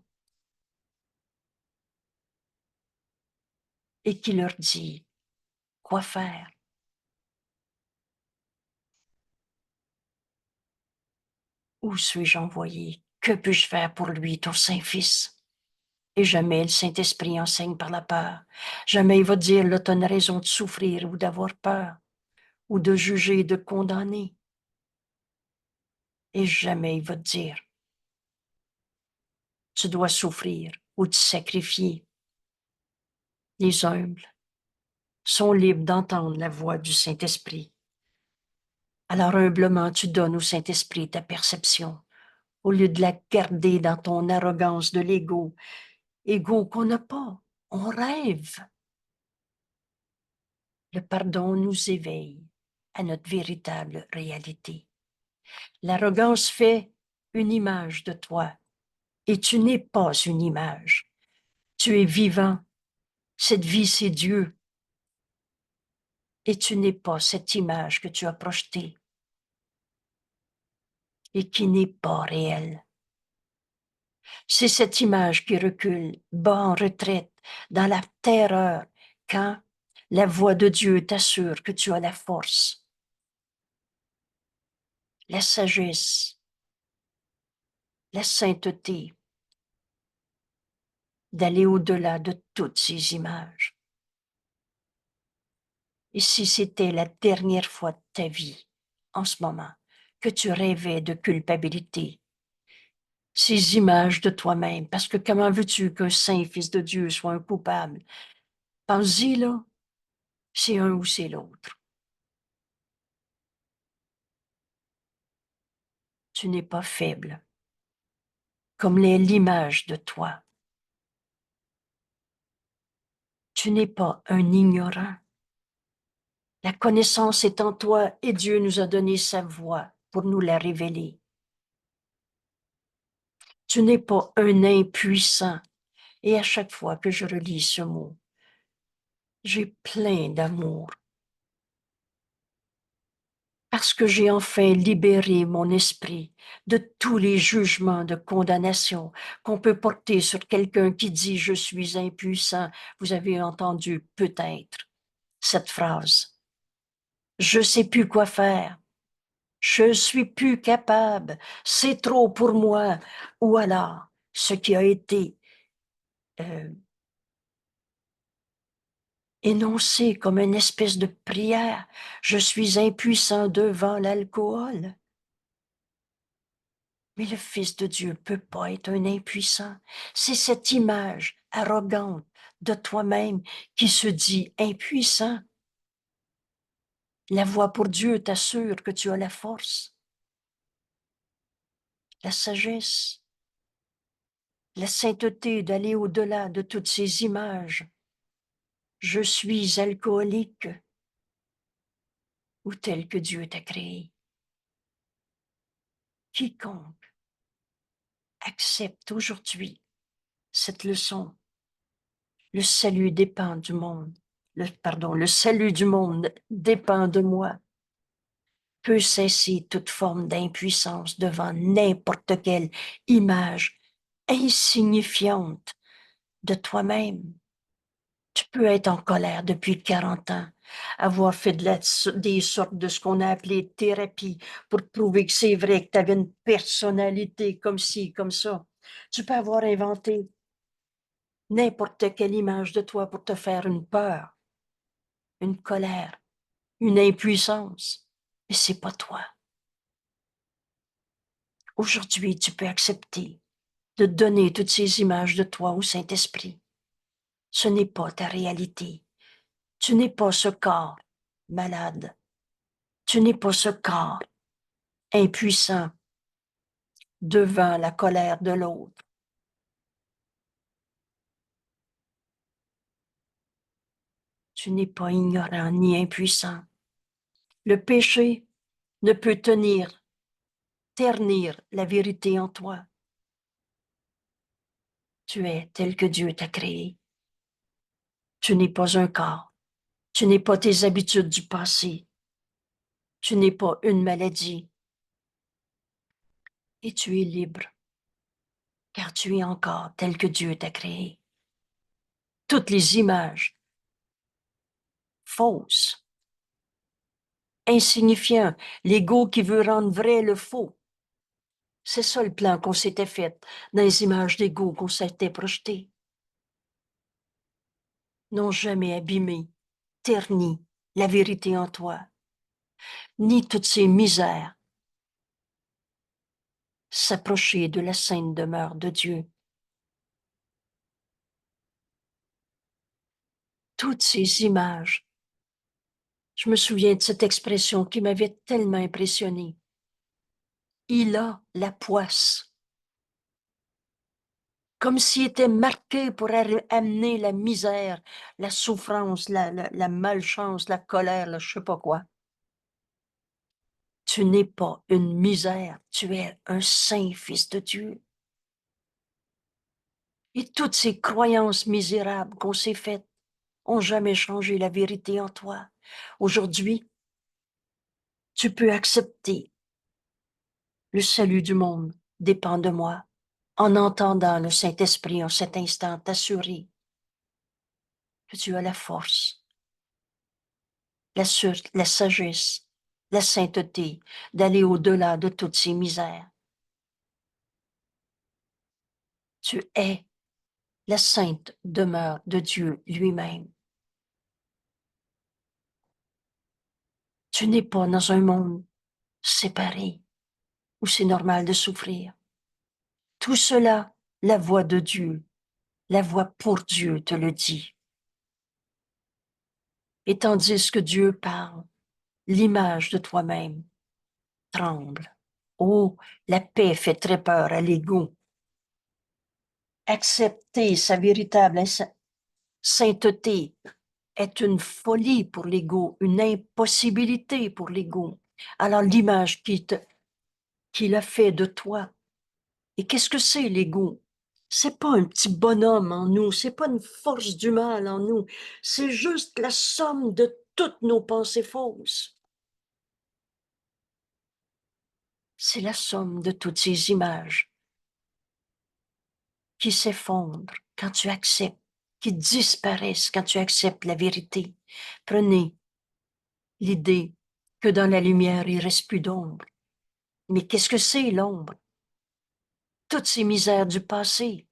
et qui leur dit quoi faire. Où suis-je envoyé? Que puis-je faire pour lui, ton Saint-Fils? Et jamais le Saint-Esprit enseigne par la peur. Jamais il va dire, là, tu as une raison de souffrir ou d'avoir peur, ou de juger et de condamner. Et jamais il va te dire, tu dois souffrir ou te sacrifier. Les humbles sont libres d'entendre la voix du Saint-Esprit. Alors humblement, tu donnes au Saint-Esprit ta perception, au lieu de la garder dans ton arrogance de l'ego, ego qu'on n'a pas, on rêve. Le pardon nous éveille à notre véritable réalité. L'arrogance fait une image de toi et tu n'es pas une image. Tu es vivant. Cette vie, c'est Dieu. Et tu n'es pas cette image que tu as projetée et qui n'est pas réelle. C'est cette image qui recule, bas en retraite, dans la terreur, quand la voix de Dieu t'assure que tu as la force, la sagesse, la sainteté d'aller au-delà de toutes ces images. Et si c'était la dernière fois de ta vie, en ce moment, que tu rêvais de culpabilité, ces images de toi-même, parce que comment veux-tu qu'un saint fils de Dieu soit un coupable? Pense-y, là, c'est un ou c'est l'autre. Tu n'es pas faible, comme l'est l'image de toi. Tu n'es pas un ignorant. La connaissance est en toi et Dieu nous a donné sa voix pour nous la révéler. Tu n'es pas un impuissant. Et à chaque fois que je relis ce mot, j'ai plein d'amour. Parce que j'ai enfin libéré mon esprit de tous les jugements de condamnation qu'on peut porter sur quelqu'un qui dit « je suis impuissant ». Vous avez entendu peut-être cette phrase. « Je sais plus quoi faire. Je suis plus capable. C'est trop pour moi. » Ou alors, ce qui a été euh, énoncé comme une espèce de prière. « Je suis impuissant devant l'alcool. » Mais le Fils de Dieu peut pas être un impuissant. C'est cette image arrogante de toi-même qui se dit impuissant. La voix pour Dieu t'assure que tu as la force, la sagesse, la sainteté d'aller au-delà de toutes ces images. Je suis alcoolique ou tel que Dieu t'a créé. Quiconque accepte aujourd'hui cette leçon, le salut dépend du monde, le salut du monde dépend de moi, peut cesser toute forme d'impuissance devant n'importe quelle image insignifiante de toi-même. Tu peux être en colère depuis 40 ans, avoir fait des sortes de ce qu'on a appelé thérapie pour prouver que c'est vrai que tu avais une personnalité comme ci, comme ça. Tu peux avoir inventé n'importe quelle image de toi pour te faire une peur, une colère, une impuissance. Mais c'est pas toi. Aujourd'hui, tu peux accepter de donner toutes ces images de toi au Saint-Esprit. Ce n'est pas ta réalité. Tu n'es pas ce corps malade. Tu n'es pas ce corps impuissant devant la colère de l'autre. Tu n'es pas ignorant ni impuissant. Le péché ne peut ternir la vérité en toi. Tu es tel que Dieu t'a créé. Tu n'es pas un corps. Tu n'es pas tes habitudes du passé. Tu n'es pas une maladie. Et tu es libre, car tu es encore tel que Dieu t'a créé. Toutes les images fausses, insignifiantes, l'ego qui veut rendre vrai le faux. C'est ça le plan qu'on s'était fait dans les images d'ego qu'on s'était projetées. N'ont jamais abîmé, terni la vérité en toi, ni toutes ces misères s'approcher de la sainte demeure de Dieu. Toutes ces images. Je me souviens de cette expression qui m'avait tellement impressionnée. Il a la poisse. Comme s'il était marqué pour amener la misère, la souffrance, la malchance, la colère, je sais pas quoi. Tu n'es pas une misère, tu es un saint fils de Dieu. Et toutes ces croyances misérables qu'on s'est faites ont jamais changé la vérité en toi. Aujourd'hui, tu peux accepter le salut du monde dépend de moi, en entendant le Saint-Esprit en cet instant t'assurer que tu as la force, la sagesse, la sainteté d'aller au-delà de toutes ces misères. Tu es la sainte demeure de Dieu lui-même. Tu n'es pas dans un monde séparé où c'est normal de souffrir. Tout cela, la voix de Dieu, la voix pour Dieu te le dit. Et tandis que Dieu parle, l'image de toi-même tremble. Oh, la paix fait très peur à l'ego. Accepter sa véritable sainteté est une folie pour l'ego, une impossibilité pour l'ego. Alors l'image qu'il a fait de toi. Et qu'est-ce que c'est l'ego? C'est pas un petit bonhomme en nous, c'est pas une force du mal en nous, c'est juste la somme de toutes nos pensées fausses. C'est la somme de toutes ces images qui s'effondrent quand tu acceptes, qui disparaissent quand tu acceptes la vérité. Prenez l'idée que dans la lumière, il reste plus d'ombre. Mais qu'est-ce que c'est l'ombre? Toutes ces misères du passé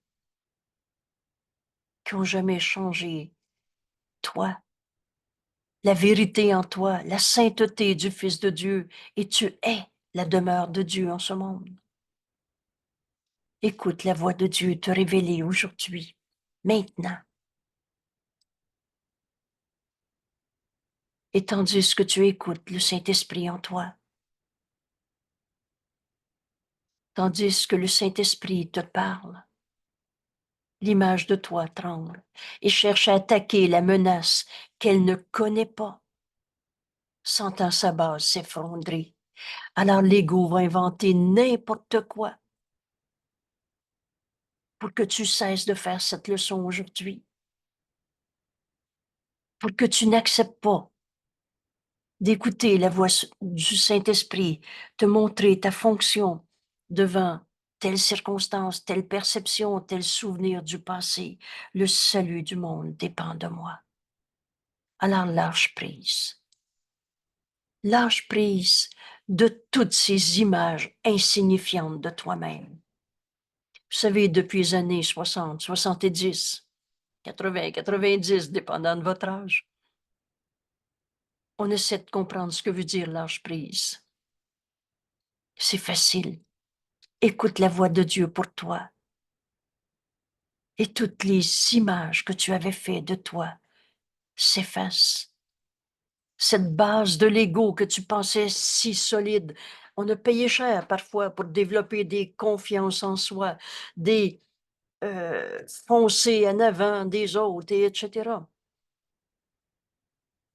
qui ont jamais changé toi, la vérité en toi, la sainteté du Fils de Dieu, et tu es la demeure de Dieu en ce monde. Écoute la voix de Dieu te révéler aujourd'hui, maintenant. Et tandis que tu écoutes le Saint-Esprit en toi, tandis que le Saint-Esprit te parle, l'image de toi tremble et cherche à attaquer la menace qu'elle ne connaît pas, sentant sa base s'effondrer. Alors l'ego va inventer n'importe quoi pour que tu cesses de faire cette leçon aujourd'hui, pour que tu n'acceptes pas d'écouter la voix du Saint-Esprit te montrer ta fonction devant telle circonstance, telle perception, tel souvenir du passé. Le salut du monde dépend de moi. Alors lâche prise. Lâche prise de toutes ces images insignifiantes de toi-même. Vous savez, depuis les années 60, 70, 80, 90, dépendant de votre âge, on essaie de comprendre ce que veut dire lâche prise. C'est facile. Écoute la voix de Dieu pour toi. Et toutes les images que tu avais faites de toi s'effacent. Cette base de l'ego que tu pensais si solide, on a payé cher parfois pour développer des confiances en soi, des foncer en avant des autres, et etc.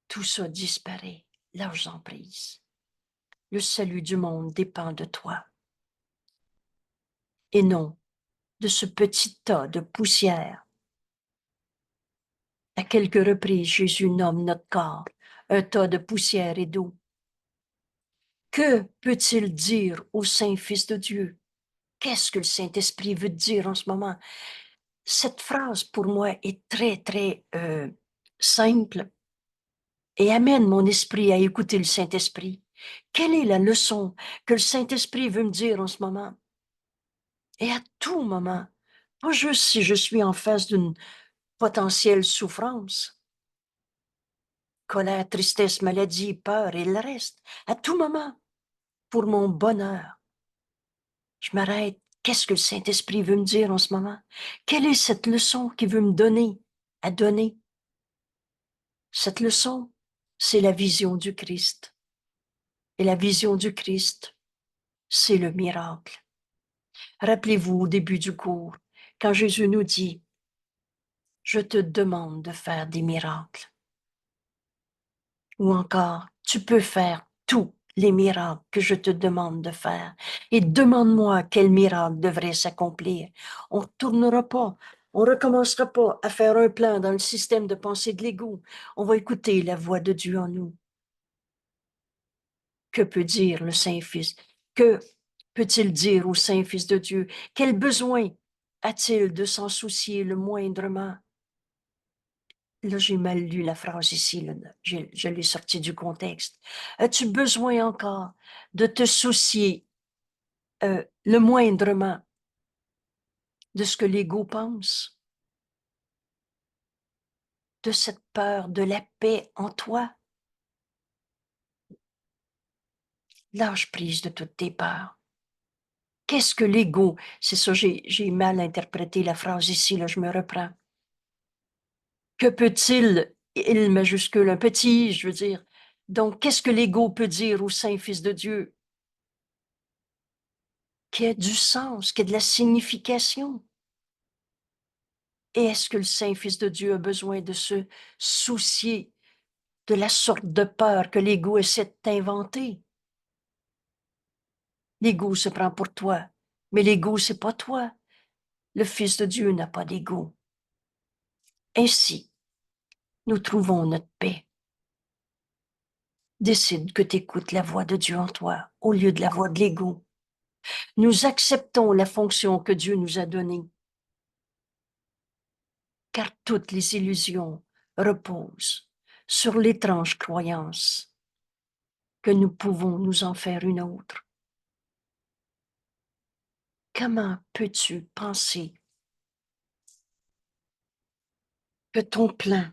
Tout ça disparaît. Lâche-en prise. Le salut du monde dépend de toi et non de ce petit tas de poussière. À quelques reprises, Jésus nomme notre corps un tas de poussière et d'eau. Que peut-il dire au Saint-Fils de Dieu? Qu'est-ce que le Saint-Esprit veut dire en ce moment? Cette phrase, pour moi, est très, très simple et amène mon esprit à écouter le Saint-Esprit. Quelle est la leçon que le Saint-Esprit veut me dire en ce moment? Et à tout moment, pas juste si je suis en face d'une potentielle souffrance, colère, tristesse, maladie, peur et le reste, à tout moment, pour mon bonheur. Je m'arrête. Qu'est-ce que le Saint-Esprit veut me dire en ce moment? Quelle est cette leçon qu'il veut me donner, à donner? Cette leçon, c'est la vision du Christ. Et la vision du Christ, c'est le miracle. Rappelez-vous au début du cours, quand Jésus nous dit, je te demande de faire des miracles. Ou encore, tu peux faire tous les miracles que je te demande de faire. Et demande-moi quel miracle devrait s'accomplir. On ne tournera pas, on ne recommencera pas à faire un plan dans le système de pensée de l'ego. On va écouter la voix de Dieu en nous. Que peut dire le Saint-Fils? Que peut-il dire au Saint-Fils de Dieu? Quel besoin a-t-il de s'en soucier le moindrement? Là, j'ai mal lu la phrase ici, là. Je l'ai sortie du contexte. As-tu besoin encore de te soucier le moindrement de ce que l'ego pense, de cette peur, de la paix en toi? Lâche prise de toutes tes peurs. Qu'est-ce que l'ego? C'est ça, j'ai mal interprété la phrase ici, là, je me reprends. Que peut-il, il majuscule, un petit, je veux dire. Donc, qu'est-ce que l'ego peut dire au Saint-Fils de Dieu? Qui ait du sens, qui ait de la signification. Et est-ce que le Saint-Fils de Dieu a besoin de se soucier de la sorte de peur que l'ego essaie de t'inventer? L'ego se prend pour toi, mais l'ego, c'est pas toi. Le Fils de Dieu n'a pas d'ego. Ainsi, nous trouvons notre paix. Décide que tu écoutes la voix de Dieu en toi au lieu de la voix de l'ego. Nous acceptons la fonction que Dieu nous a donnée, car toutes les illusions reposent sur l'étrange croyance que nous pouvons nous en faire une autre. Comment peux-tu penser que ton plan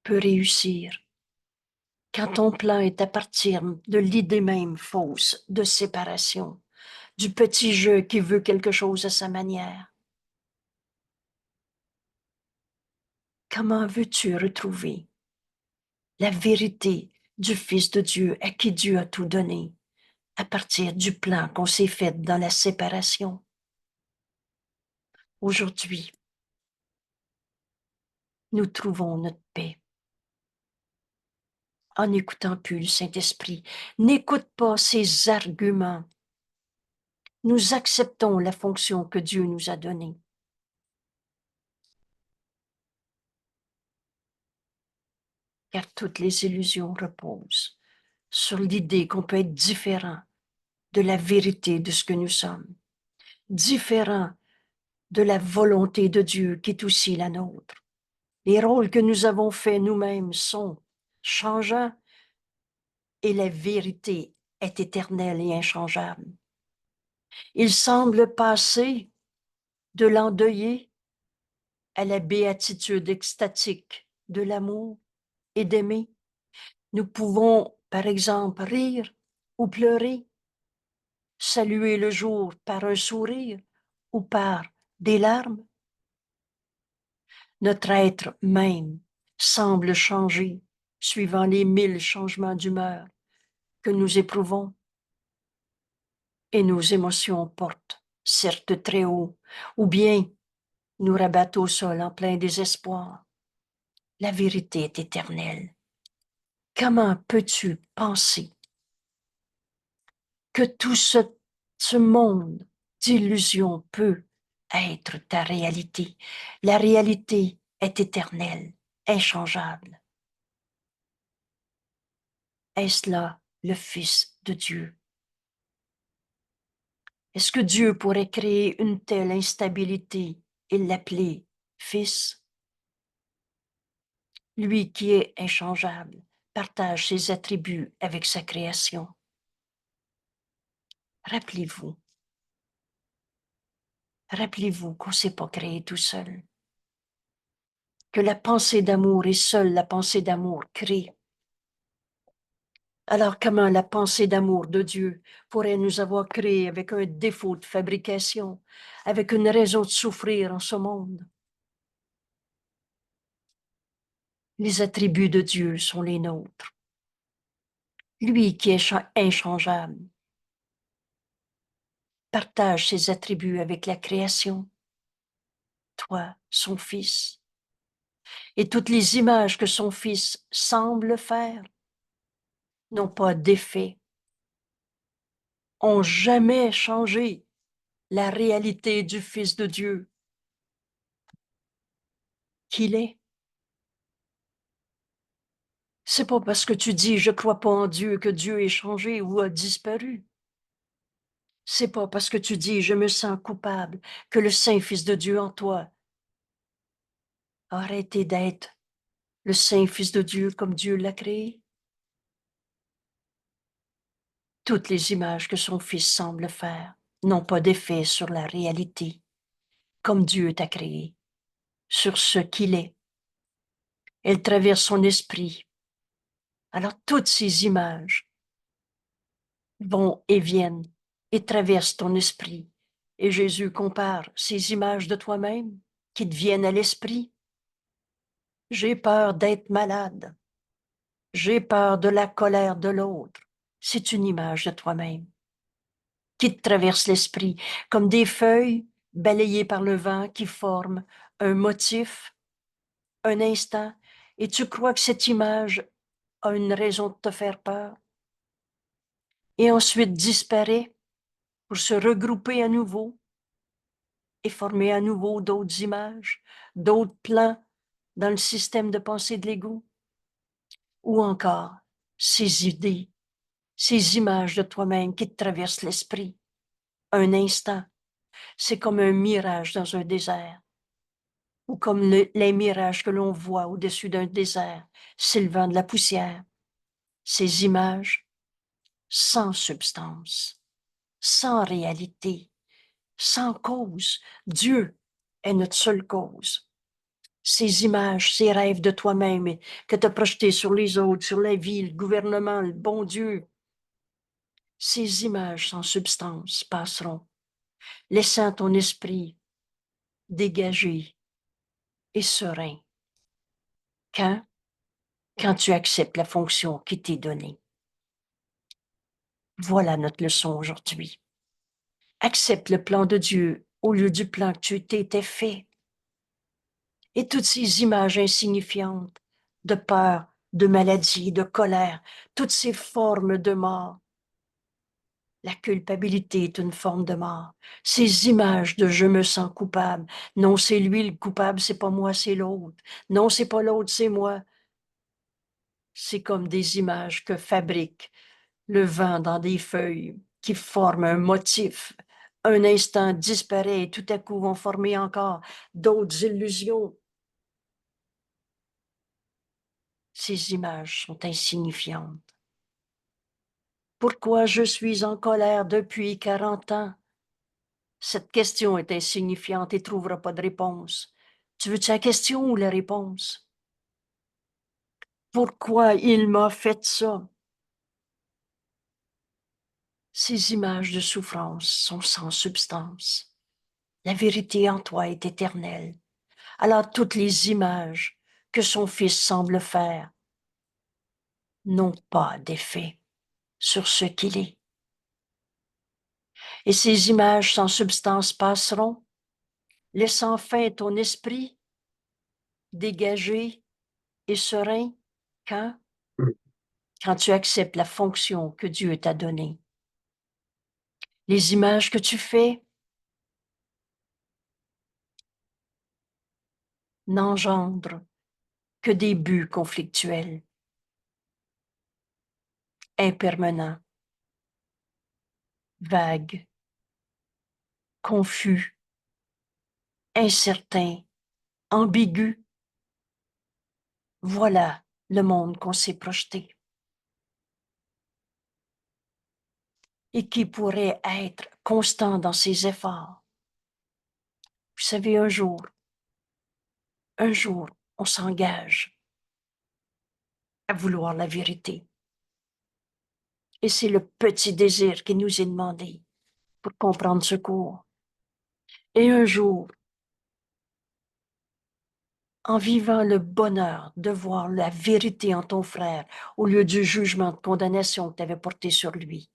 peut réussir quand ton plan est à partir de l'idée même fausse de séparation, du petit jeu qui veut quelque chose à sa manière? Comment veux-tu retrouver la vérité du Fils de Dieu à qui Dieu a tout donné à partir du plan qu'on s'est fait dans la séparation? Aujourd'hui, nous trouvons notre paix en n'écoutant plus le Saint-Esprit. N'écoute pas ses arguments. Nous acceptons la fonction que Dieu nous a donnée. Car toutes les illusions reposent sur l'idée qu'on peut être différent de la vérité de ce que nous sommes, différent de la volonté de Dieu qui est aussi la nôtre. Les rôles que nous avons faits nous-mêmes sont changeants et la vérité est éternelle et inchangeable. Il semble passer de l'endeuillé à la béatitude extatique de l'amour et d'aimer. Nous pouvons, par exemple, rire ou pleurer, saluer le jour par un sourire ou par des larmes. Notre être même semble changer suivant les 1000 changements d'humeur que nous éprouvons. Et nos émotions portent, certes très haut, ou bien nous rabattent au sol en plein désespoir. La vérité est éternelle. Comment peux-tu penser que tout ce monde d'illusions peut être ta réalité? La réalité est éternelle, inchangeable. Est-ce là le Fils de Dieu? Est-ce que Dieu pourrait créer une telle instabilité et l'appeler Fils? Lui qui est inchangeable, partage ses attributs avec sa création. Rappelez-vous qu'on ne s'est pas créé tout seul, que la pensée d'amour et seule la pensée d'amour crée. Alors comment la pensée d'amour de Dieu pourrait nous avoir créés avec un défaut de fabrication, avec une raison de souffrir en ce monde? Les attributs de Dieu sont les nôtres. Lui qui est inchangeable partage ses attributs avec la création. Toi, son fils, et toutes les images que son fils semble faire n'ont pas d'effet, ont jamais changé la réalité du Fils de Dieu qu'il est. C'est pas parce que tu dis je crois pas en Dieu que Dieu est changé ou a disparu. C'est pas parce que tu dis je me sens coupable que le Saint Fils de Dieu en toi a arrêté d'être le Saint Fils de Dieu comme Dieu l'a créé. Toutes les images que son Fils semble faire n'ont pas d'effet sur la réalité, comme Dieu t'a créé, sur ce qu'il est. Elles traversent son esprit. Alors toutes ces images vont et viennent et traversent ton esprit. Et Jésus compare ces images de toi-même qui te viennent à l'esprit. J'ai peur d'être malade. J'ai peur de la colère de l'autre. C'est une image de toi-même qui te traverse l'esprit, comme des feuilles balayées par le vent qui forment un motif, un instant, et tu crois que cette image a une raison de te faire peur, et ensuite disparaît pour se regrouper à nouveau et former à nouveau d'autres images, d'autres plans dans le système de pensée de l'ego, ou encore ces idées, ces images de toi-même qui te traversent l'esprit. Un instant, c'est comme un mirage dans un désert, ou comme les mirages que l'on voit au-dessus d'un désert, s'élevant de la poussière. Ces images sans substance, sans réalité, sans cause. Dieu est notre seule cause. Ces images, ces rêves de toi-même que tu as projetés sur les autres, sur la vie, le gouvernement, le bon Dieu, ces images sans substance passeront, laissant ton esprit dégagé et serein. Quand? Quand tu acceptes la fonction qui t'est donnée. Voilà notre leçon aujourd'hui. Accepte le plan de Dieu au lieu du plan que tu t'étais fait. Et toutes ces images insignifiantes de peur, de maladie, de colère, toutes ces formes de mort. La culpabilité est une forme de mort. Ces images de je me sens coupable. Non, c'est lui le coupable, c'est pas moi, c'est l'autre. Non, c'est pas l'autre, c'est moi. C'est comme des images que fabrique le vent dans des feuilles qui forment un motif. Un instant disparaît et tout à coup vont former encore d'autres illusions. Ces images sont insignifiantes. Pourquoi je suis en colère depuis 40 ans? Cette question est insignifiante et ne trouvera pas de réponse. Tu veux-tu la question ou la réponse? Pourquoi il m'a fait ça? Ces images de souffrance sont sans substance. La vérité en toi est éternelle. Alors toutes les images que son fils semble faire n'ont pas d'effet sur ce qu'il est. Et ces images sans substance passeront, laissant fin ton esprit dégagé et serein quand? Quand tu acceptes la fonction que Dieu t'a donnée. Les images que tu fais n'engendrent que des buts conflictuels, impermanents, vagues, confus, incertains, ambigus. Voilà le monde qu'on s'est projeté. Et qui pourrait être constant dans ses efforts. Vous savez, un jour, on s'engage à vouloir la vérité. Et c'est le petit désir qui nous est demandé pour comprendre ce cours. Et un jour, en vivant le bonheur de voir la vérité en ton frère au lieu du jugement de condamnation que tu avais porté sur lui.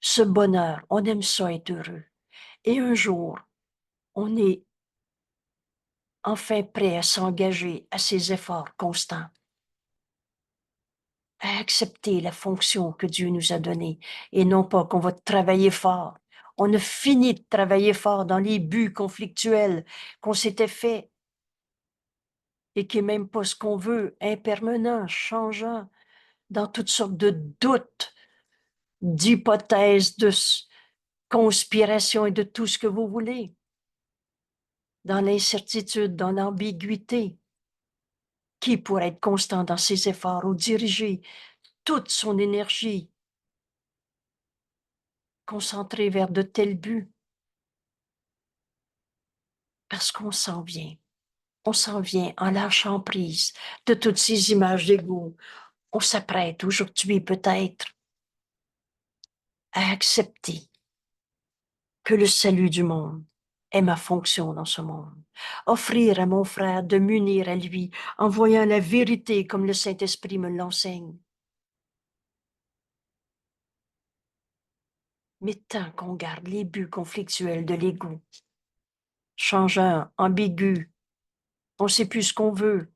Ce bonheur, on aime ça être heureux. Et un jour, on est enfin prêt à s'engager à ces efforts constants, à accepter la fonction que Dieu nous a donnée et non pas qu'on va travailler fort. On a fini de travailler fort dans les buts conflictuels qu'on s'était fait et qui n'est même pas ce qu'on veut, impermanent, changeant, dans toutes sortes de doutes, d'hypothèses, de conspirations et de tout ce que vous voulez, dans l'incertitude, dans l'ambiguïté. Qui pourrait être constant dans ses efforts ou diriger toute son énergie concentrée vers de tels buts? Parce qu'on s'en vient. On s'en vient en lâchant prise de toutes ces images d'ego. On s'apprête aujourd'hui peut-être à accepter que le salut du monde est ma fonction dans ce monde. Offrir à mon frère de m'unir à lui en voyant la vérité comme le Saint-Esprit me l'enseigne. Mais tant qu'on garde les buts conflictuels de l'ego, changeants, ambigus, on ne sait plus ce qu'on veut.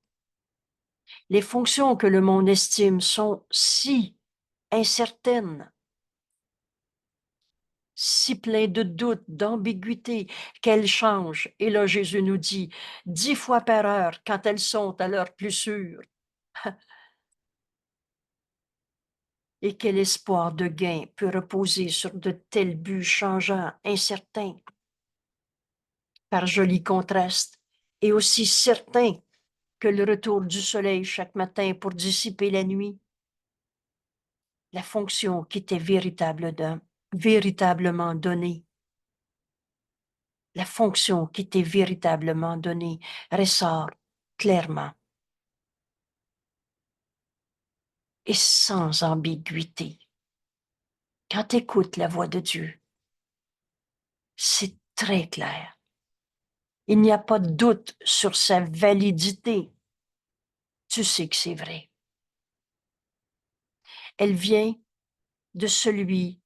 Les fonctions que le monde estime sont si incertaines, si pleines de doutes, d'ambiguïté, qu'elles changent. Et là, Jésus nous dit 10 fois par heure quand elles sont à leur plus sûre. Et quel espoir de gain peut reposer sur de tels buts changeants, incertains, par joli contraste, et aussi certains que le retour du soleil chaque matin pour dissiper la nuit. La fonction qui t'est véritablement donnée, la fonction qui t'est véritablement donnée ressort clairement et sans ambiguïté. Quand tu écoutes la voix de Dieu, c'est très clair. Il n'y a pas de doute sur sa validité. Tu sais que c'est vrai. Elle vient de celui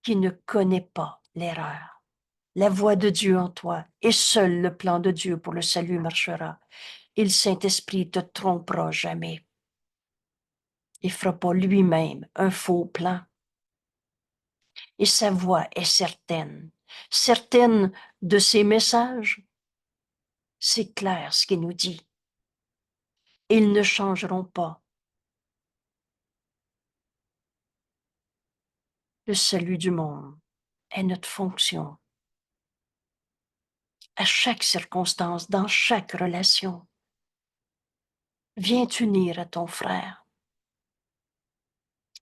qui ne connaît pas l'erreur. la voix de Dieu en toi, et seul le plan de Dieu pour le salut marchera. Et le Saint-Esprit te trompera jamais. Il ne fera pas lui-même un faux plan. Et sa voix est certaine. Certaine de ses messages, c'est clair ce qu'il nous dit. Ils ne changeront pas. Le salut du monde est notre fonction. À chaque circonstance, dans chaque relation, viens t'unir à ton frère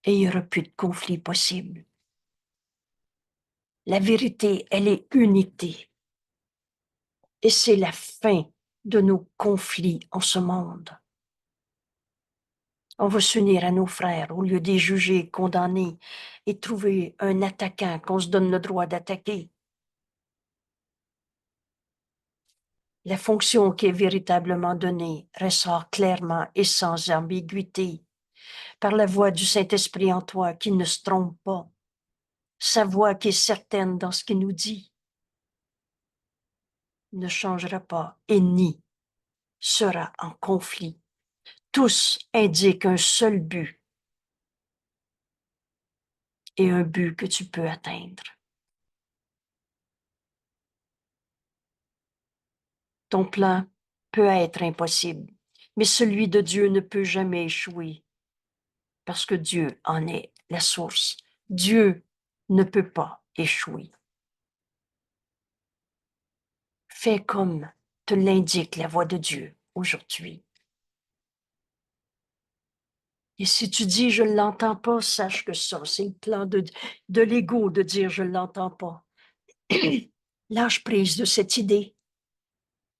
et il n'y aura plus de conflit possible. La vérité, elle est unité. Et c'est la fin de nos conflits en ce monde. On va s'unir à nos frères au lieu de les juger, condamner et trouver un attaquant qu'on se donne le droit d'attaquer. La fonction qui est véritablement donnée ressort clairement et sans ambiguïté par la voix du Saint-Esprit en toi qui ne se trompe pas, sa voix qui est certaine dans ce qu'il nous dit, ne changera pas et ni sera en conflit. Tous indiquent un seul but et un but que tu peux atteindre. Ton plan peut être impossible, mais celui de Dieu ne peut jamais échouer parce que Dieu en est la source. Dieu ne peut pas échouer. Fais comme te l'indique la voix de Dieu aujourd'hui. Et si tu dis je ne l'entends pas, sache que ça, c'est le plan de l'ego de dire je ne l'entends pas. Lâche prise de cette idée.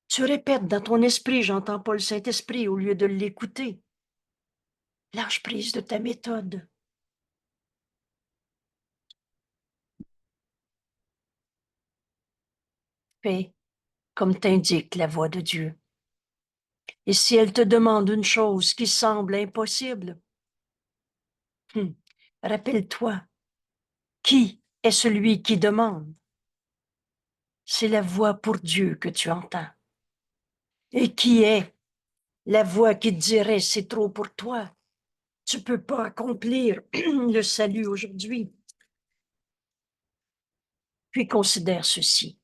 Tu répètes dans ton esprit, j'entends pas le Saint-Esprit au lieu de l'écouter. Lâche prise de ta méthode. Fais comme t'indique la voix de Dieu. Et si elle te demande une chose qui semble impossible, rappelle-toi, qui est celui qui demande? C'est la voix pour Dieu que tu entends. Et qui est la voix qui te dirait c'est trop pour toi? Tu peux pas accomplir le salut aujourd'hui. Puis considère ceci.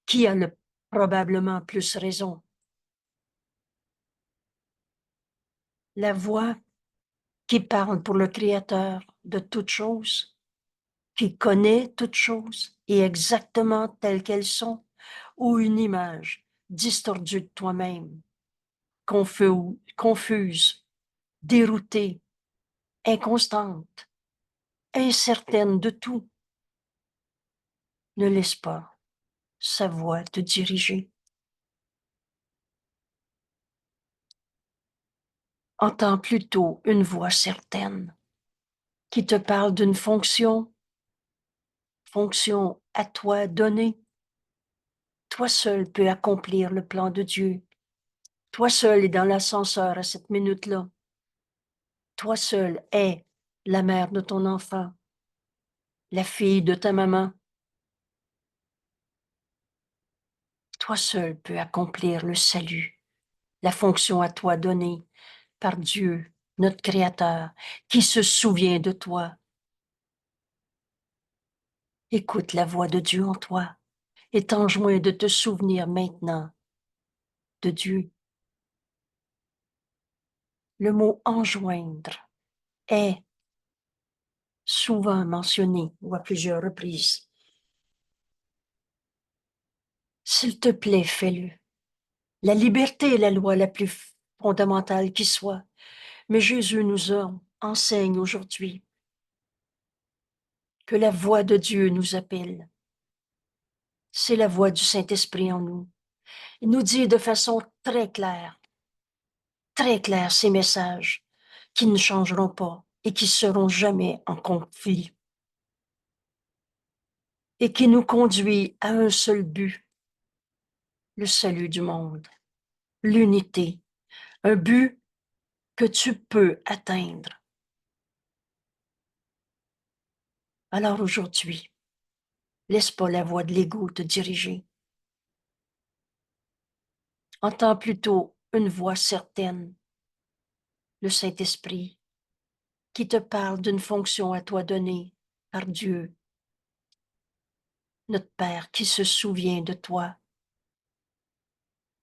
Qui a probablement plus raison? La voix qui parle pour le Créateur de toutes choses, qui connaît toutes choses et exactement telles qu'elles sont, ou une image distordue de toi-même, confuse, déroutée, inconstante, incertaine de tout. Ne laisse pas sa voix te diriger. Entends plutôt une voix certaine qui te parle d'une fonction à toi donnée. Toi seul peux accomplir le plan de Dieu. Toi seul es dans l'ascenseur à cette minute-là. Toi seul es la mère de ton enfant, la fille de ta maman. Toi seul peux accomplir le salut, la fonction à toi donnée par Dieu, notre Créateur, qui se souvient de toi. Écoute la voix de Dieu en toi et t'enjoins de te souvenir maintenant de Dieu. Le mot enjoindre est souvent mentionné ou à plusieurs reprises. S'il te plaît, fais-le. La liberté est la loi la plus fondamentale qui soit, mais Jésus nous enseigne aujourd'hui que la voix de Dieu nous appelle. C'est la voix du Saint-Esprit en nous. Il nous dit de façon très claire ces messages qui ne changeront pas et qui seront jamais en conflit et qui nous conduit à un seul but, le salut du monde, l'unité, un but que tu peux atteindre. Alors aujourd'hui, Laisse pas la voix de l'ego te diriger. Entends plutôt une voix certaine, le Saint-Esprit, qui te parle d'une fonction à toi donnée par Dieu, notre Père qui se souvient de toi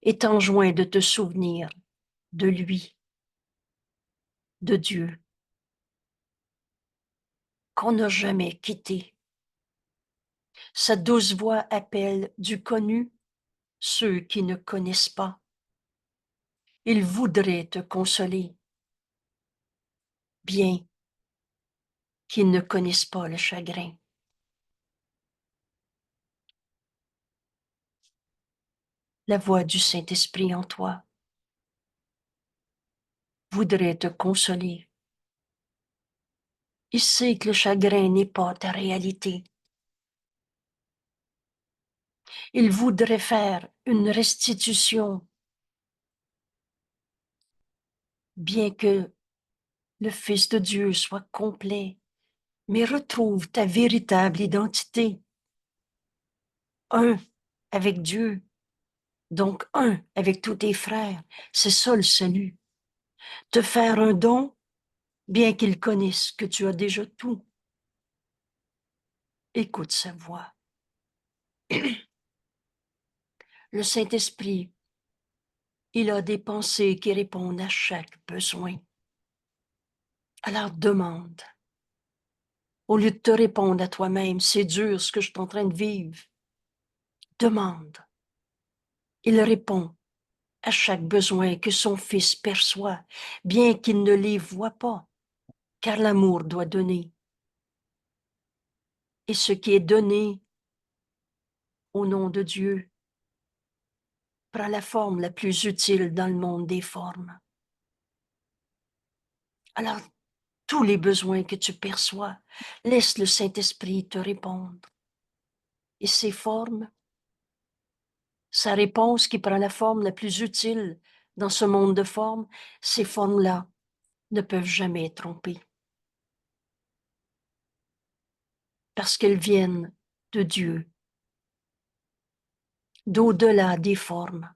et t'enjoint de te souvenir de lui, de Dieu, qu'on n'a jamais quitté. Sa douce voix appelle du connu ceux qui ne connaissent pas. Il voudrait te consoler, bien qu'ils ne connaissent pas le chagrin. La voix du Saint-Esprit en toi voudrait te consoler. Il sait que le chagrin n'est pas ta réalité. Il voudrait faire une restitution, bien que le Fils de Dieu soit complet, mais retrouve ta véritable identité, un avec Dieu, donc un avec tous tes frères. C'est ça le salut. Te faire un don, bien qu'ils connaissent que tu as déjà tout. Écoute sa voix. Le Saint-Esprit, il a des pensées qui répondent à chaque besoin. Alors demande. Au lieu de te répondre à toi-même, c'est dur ce que je suis en train de vivre. Demande. Il répond à chaque besoin que son Fils perçoit, bien qu'il ne les voit pas, car l'amour doit donner. Et ce qui est donné au nom de Dieu prend la forme la plus utile dans le monde des formes. Alors, tous les besoins que tu perçois, laisse le Saint-Esprit te répondre. Et ces formes, sa réponse qui prend la forme la plus utile dans ce monde de formes, ces formes-là ne peuvent jamais tromper. Parce qu'elles viennent de Dieu, d'au-delà des formes.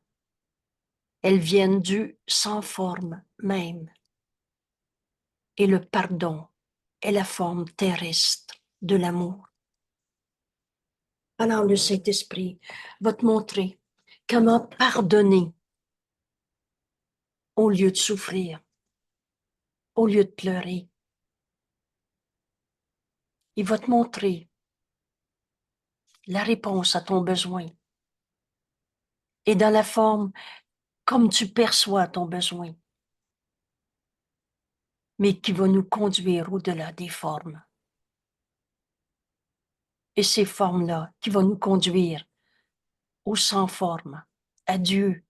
Elles viennent du sans forme même. Et le pardon est la forme terrestre de l'amour. Alors le Saint-Esprit va te montrer comment pardonner au lieu de souffrir, au lieu de pleurer. Il va te montrer la réponse à ton besoin et dans la forme comme tu perçois ton besoin, mais qui va nous conduire au-delà des formes. Et ces formes-là qui vont nous conduire au sans forme, à Dieu.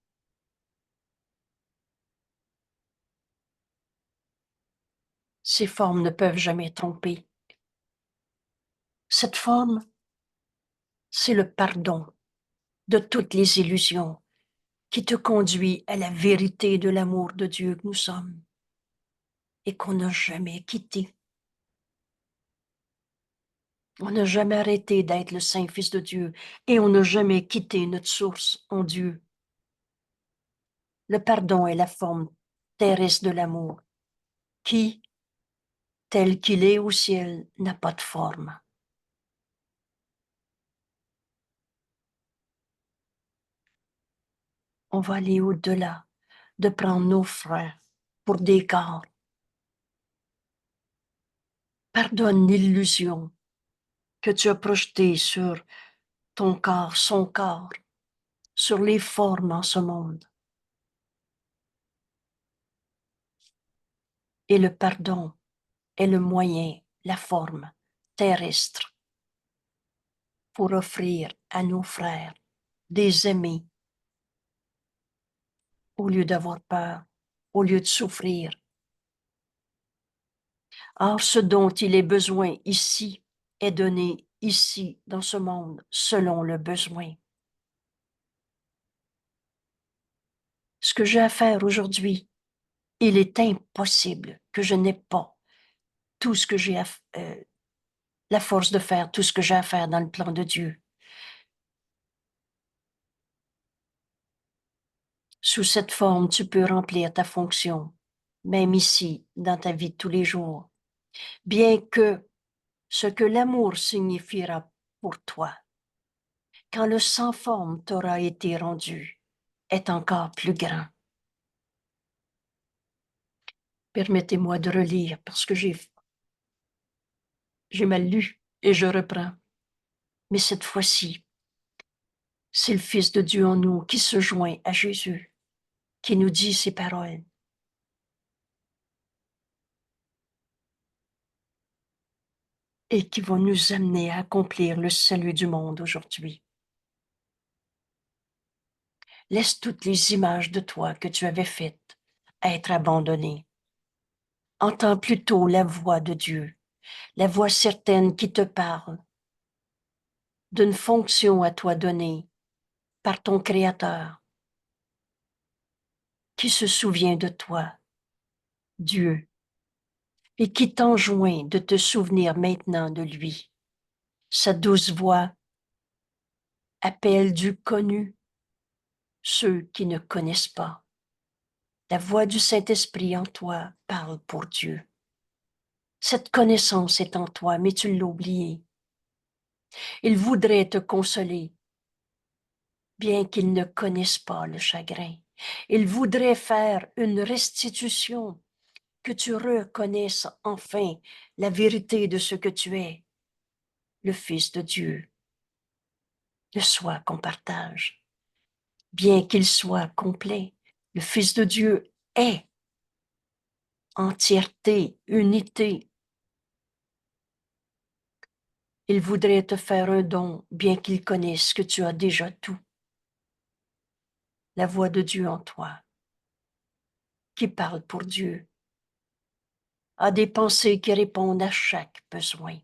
Ces formes ne peuvent jamais tromper. Cette forme, c'est le pardon de toutes les illusions qui te conduit à la vérité de l'amour de Dieu que nous sommes et qu'on n'a jamais quitté. On n'a jamais arrêté d'être le Saint-Fils de Dieu et on n'a jamais quitté notre source en Dieu. Le pardon est la forme terrestre de l'amour qui, tel qu'il est au ciel, n'a pas de forme. On va aller au-delà de prendre nos frères pour des corps. Pardonne l'illusion que tu as projetée sur ton corps, son corps, sur les formes en ce monde. Et le pardon est le moyen, la forme terrestre pour offrir à nos frères des aimés au lieu d'avoir peur, au lieu de souffrir. Or, ce dont il est besoin ici est donné ici, dans ce monde, selon le besoin. Ce que j'ai à faire aujourd'hui, il est impossible que je n'ai pas tout ce que j'ai la force de faire tout ce que j'ai à faire dans le plan de Dieu. Sous cette forme, tu peux remplir ta fonction, même ici, dans ta vie de tous les jours, bien que ce que l'amour signifiera pour toi, quand le sans forme t'aura été rendu, est encore plus grand. Permettez-moi de relire parce que j'ai mal lu et je reprends. Mais cette fois-ci, c'est le Fils de Dieu en nous qui se joint à Jésus, qui nous dit ces paroles. Et qui vont nous amener à accomplir le salut du monde aujourd'hui. Laisse toutes les images de toi que tu avais faites être abandonnées. Entends plutôt la voix de Dieu, la voix certaine qui te parle d'une fonction à toi donnée par ton Créateur, qui se souvient de toi, Dieu, et qui t'enjoint de te souvenir maintenant de lui. Sa douce voix appelle du connu ceux qui ne connaissent pas. La voix du Saint-Esprit en toi parle pour Dieu. Cette connaissance est en toi, mais tu l'as oubliée. Il voudrait te consoler, bien qu'il ne connaisse pas le chagrin. Il voudrait faire une restitution, que tu reconnaisses enfin la vérité de ce que tu es, le Fils de Dieu, le soi qu'on partage. Bien qu'il soit complet, le Fils de Dieu est entièreté, unité. Il voudrait te faire un don, bien qu'il connaisse que tu as déjà tout. La voix de Dieu en toi, qui parle pour Dieu, a des pensées qui répondent à chaque besoin.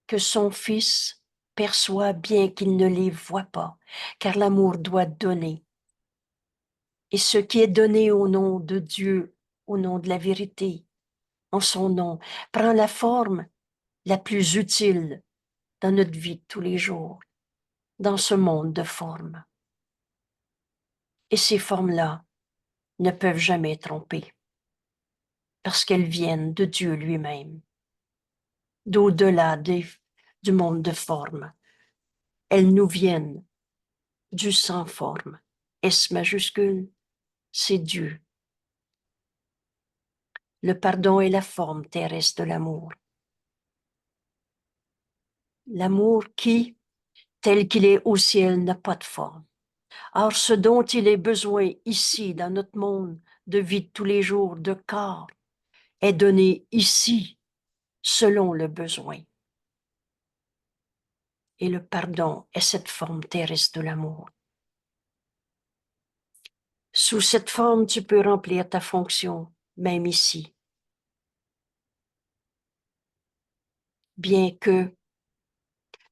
Que son Fils perçoit bien qu'il ne les voit pas, car l'amour doit donner. Et ce qui est donné au nom de Dieu, au nom de la vérité, en son nom, prend la forme la plus utile dans notre vie de tous les jours, dans ce monde de formes. Et ces formes-là ne peuvent jamais tromper, parce qu'elles viennent de Dieu lui-même, d'au-delà du monde de formes. Elles nous viennent du sans forme. S majuscule, c'est Dieu. Le pardon est la forme terrestre de l'amour. L'amour qui, tel qu'il est au ciel, n'a pas de forme. Or, ce dont il est besoin ici, dans notre monde de vie de tous les jours, de corps, est donné ici, selon le besoin. Et le pardon est cette forme terrestre de l'amour. Sous cette forme, tu peux remplir ta fonction, même ici. Bien que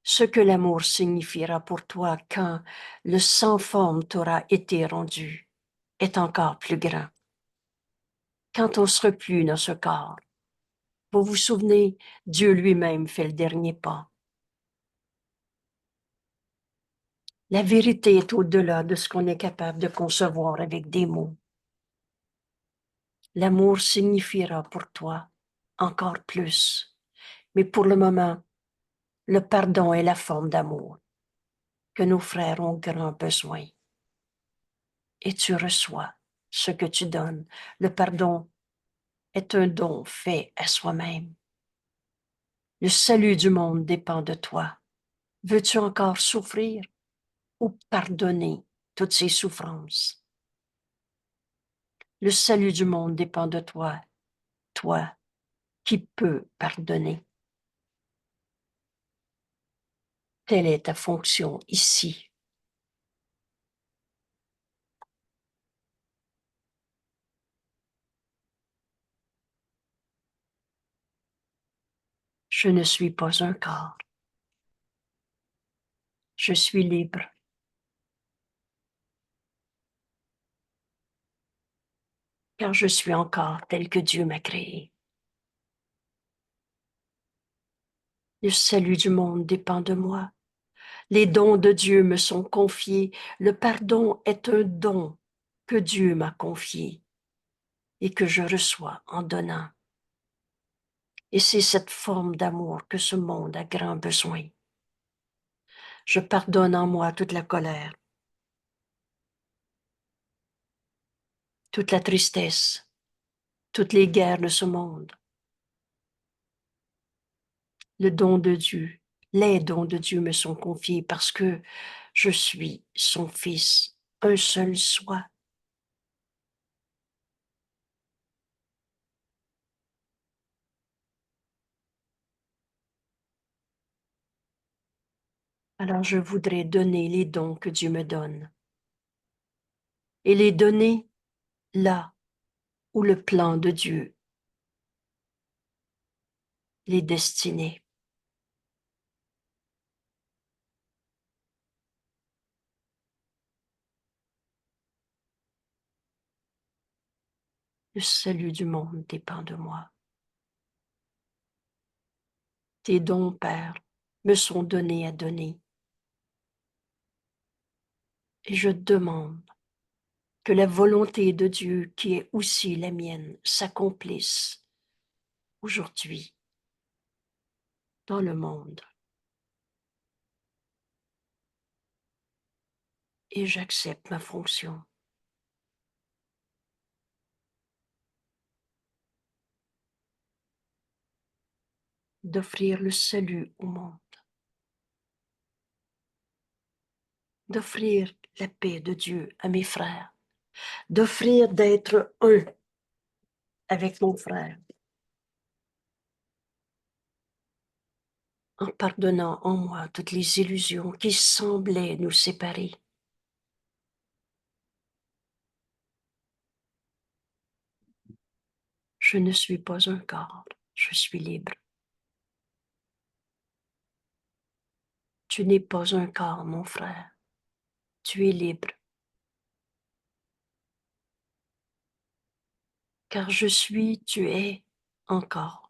ce que l'amour signifiera pour toi quand le sans forme t'aura été rendu est encore plus grand. Quand on sera plus dans ce corps, vous vous souvenez, Dieu lui-même fait le dernier pas. La vérité est au-delà de ce qu'on est capable de concevoir avec des mots. L'amour signifiera pour toi encore plus. Mais pour le moment, le pardon est la forme d'amour que nos frères ont grand besoin. Et tu reçois ce que tu donnes. Le pardon est un don fait à soi-même. Le salut du monde dépend de toi. Veux-tu encore souffrir ou pardonner toutes ces souffrances? Le salut du monde dépend de toi, toi qui peux pardonner. Telle est ta fonction ici. Je ne suis pas un corps. Je suis libre. Car je suis encore tel que Dieu m'a créé. Le salut du monde dépend de moi. Les dons de Dieu me sont confiés. Le pardon est un don que Dieu m'a confié et que je reçois en donnant. Et c'est cette forme d'amour que ce monde a grand besoin. Je pardonne en moi toute la colère, toute la tristesse, toutes les guerres de ce monde. Le don de Dieu, les dons de Dieu me sont confiés parce que je suis son fils, un seul soi. Alors je voudrais donner les dons que Dieu me donne et les donner là où le plan de Dieu les destinait. Le salut du monde dépend de moi. Tes dons, Père, me sont donnés à donner. Et je demande que la volonté de Dieu, qui est aussi la mienne, s'accomplisse aujourd'hui dans le monde. Et j'accepte ma fonction d'offrir le salut au monde, d'offrir la paix de Dieu à mes frères, d'offrir d'être un avec mon frère, en pardonnant en moi toutes les illusions qui semblaient nous séparer. Je ne suis pas un corps, je suis libre. Tu n'es pas un corps, mon frère, tu es libre, car je suis, tu es encore,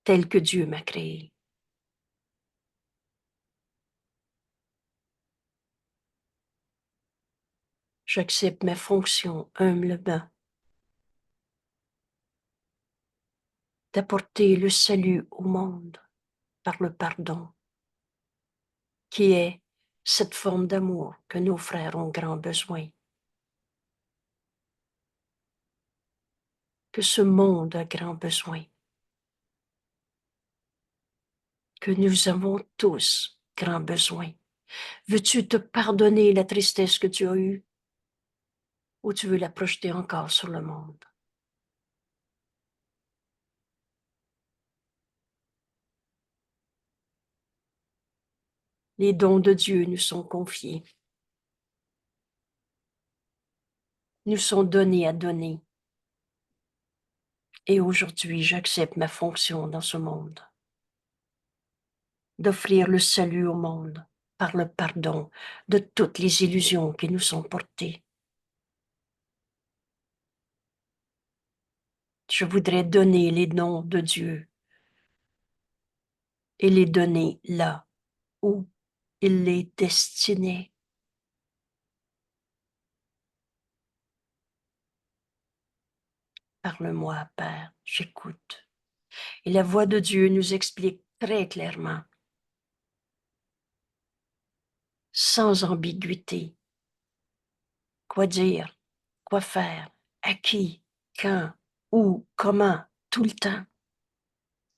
tel que Dieu m'a créé. J'accepte ma fonction humblement d'apporter le salut au monde par le pardon, qui est cette forme d'amour que nos frères ont grand besoin, que ce monde a grand besoin, que nous avons tous grand besoin. Veux-tu te pardonner la tristesse que tu as eue ou tu veux la projeter encore sur le monde? Les dons de Dieu nous sont confiés, nous sont donnés à donner. Et aujourd'hui, j'accepte ma fonction dans ce monde, d'offrir le salut au monde par le pardon de toutes les illusions qui nous sont portées. Je voudrais donner les dons de Dieu et les donner là où il les destinait. Parle-moi, Père, j'écoute. Et la voix de Dieu nous explique très clairement, sans ambiguïté, quoi dire, quoi faire, à qui, quand, où, comment, tout le temps.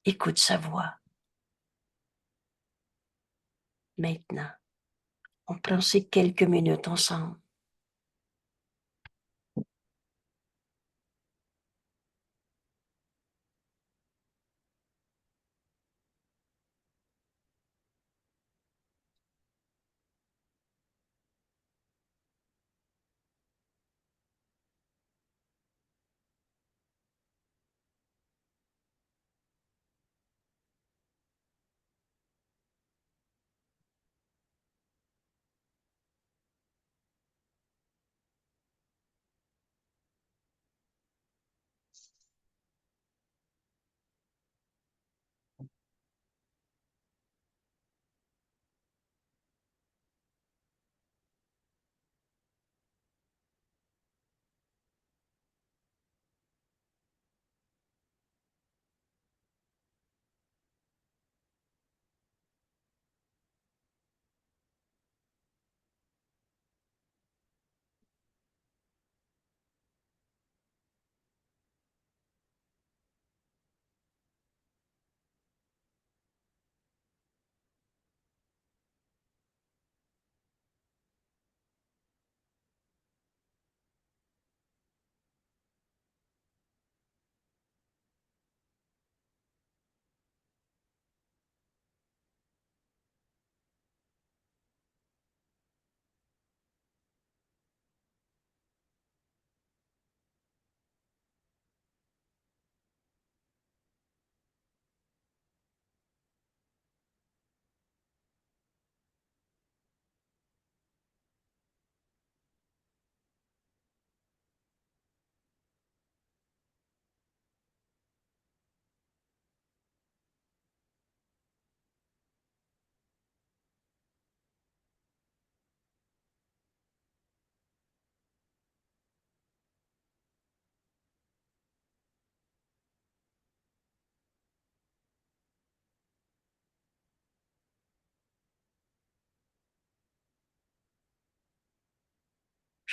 Écoute sa voix. Maintenant, on prend ces quelques minutes ensemble.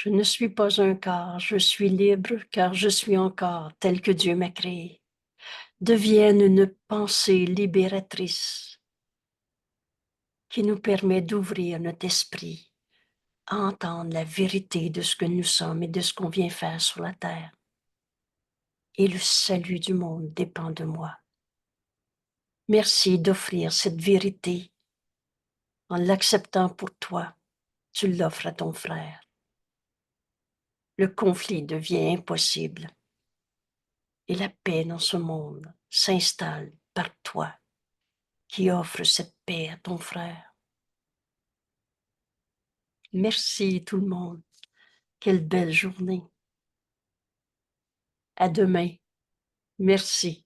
Je ne suis pas un corps, je suis libre car je suis encore tel que Dieu m'a créé. Devienne une pensée libératrice qui nous permet d'ouvrir notre esprit à entendre la vérité de ce que nous sommes et de ce qu'on vient faire sur la terre. Et le salut du monde dépend de moi. Merci d'offrir cette vérité en l'acceptant pour toi. Tu l'offres à ton frère. Le conflit devient impossible et la paix dans ce monde s'installe par toi qui offres cette paix à ton frère. Merci tout le monde. Quelle belle journée. À demain. Merci.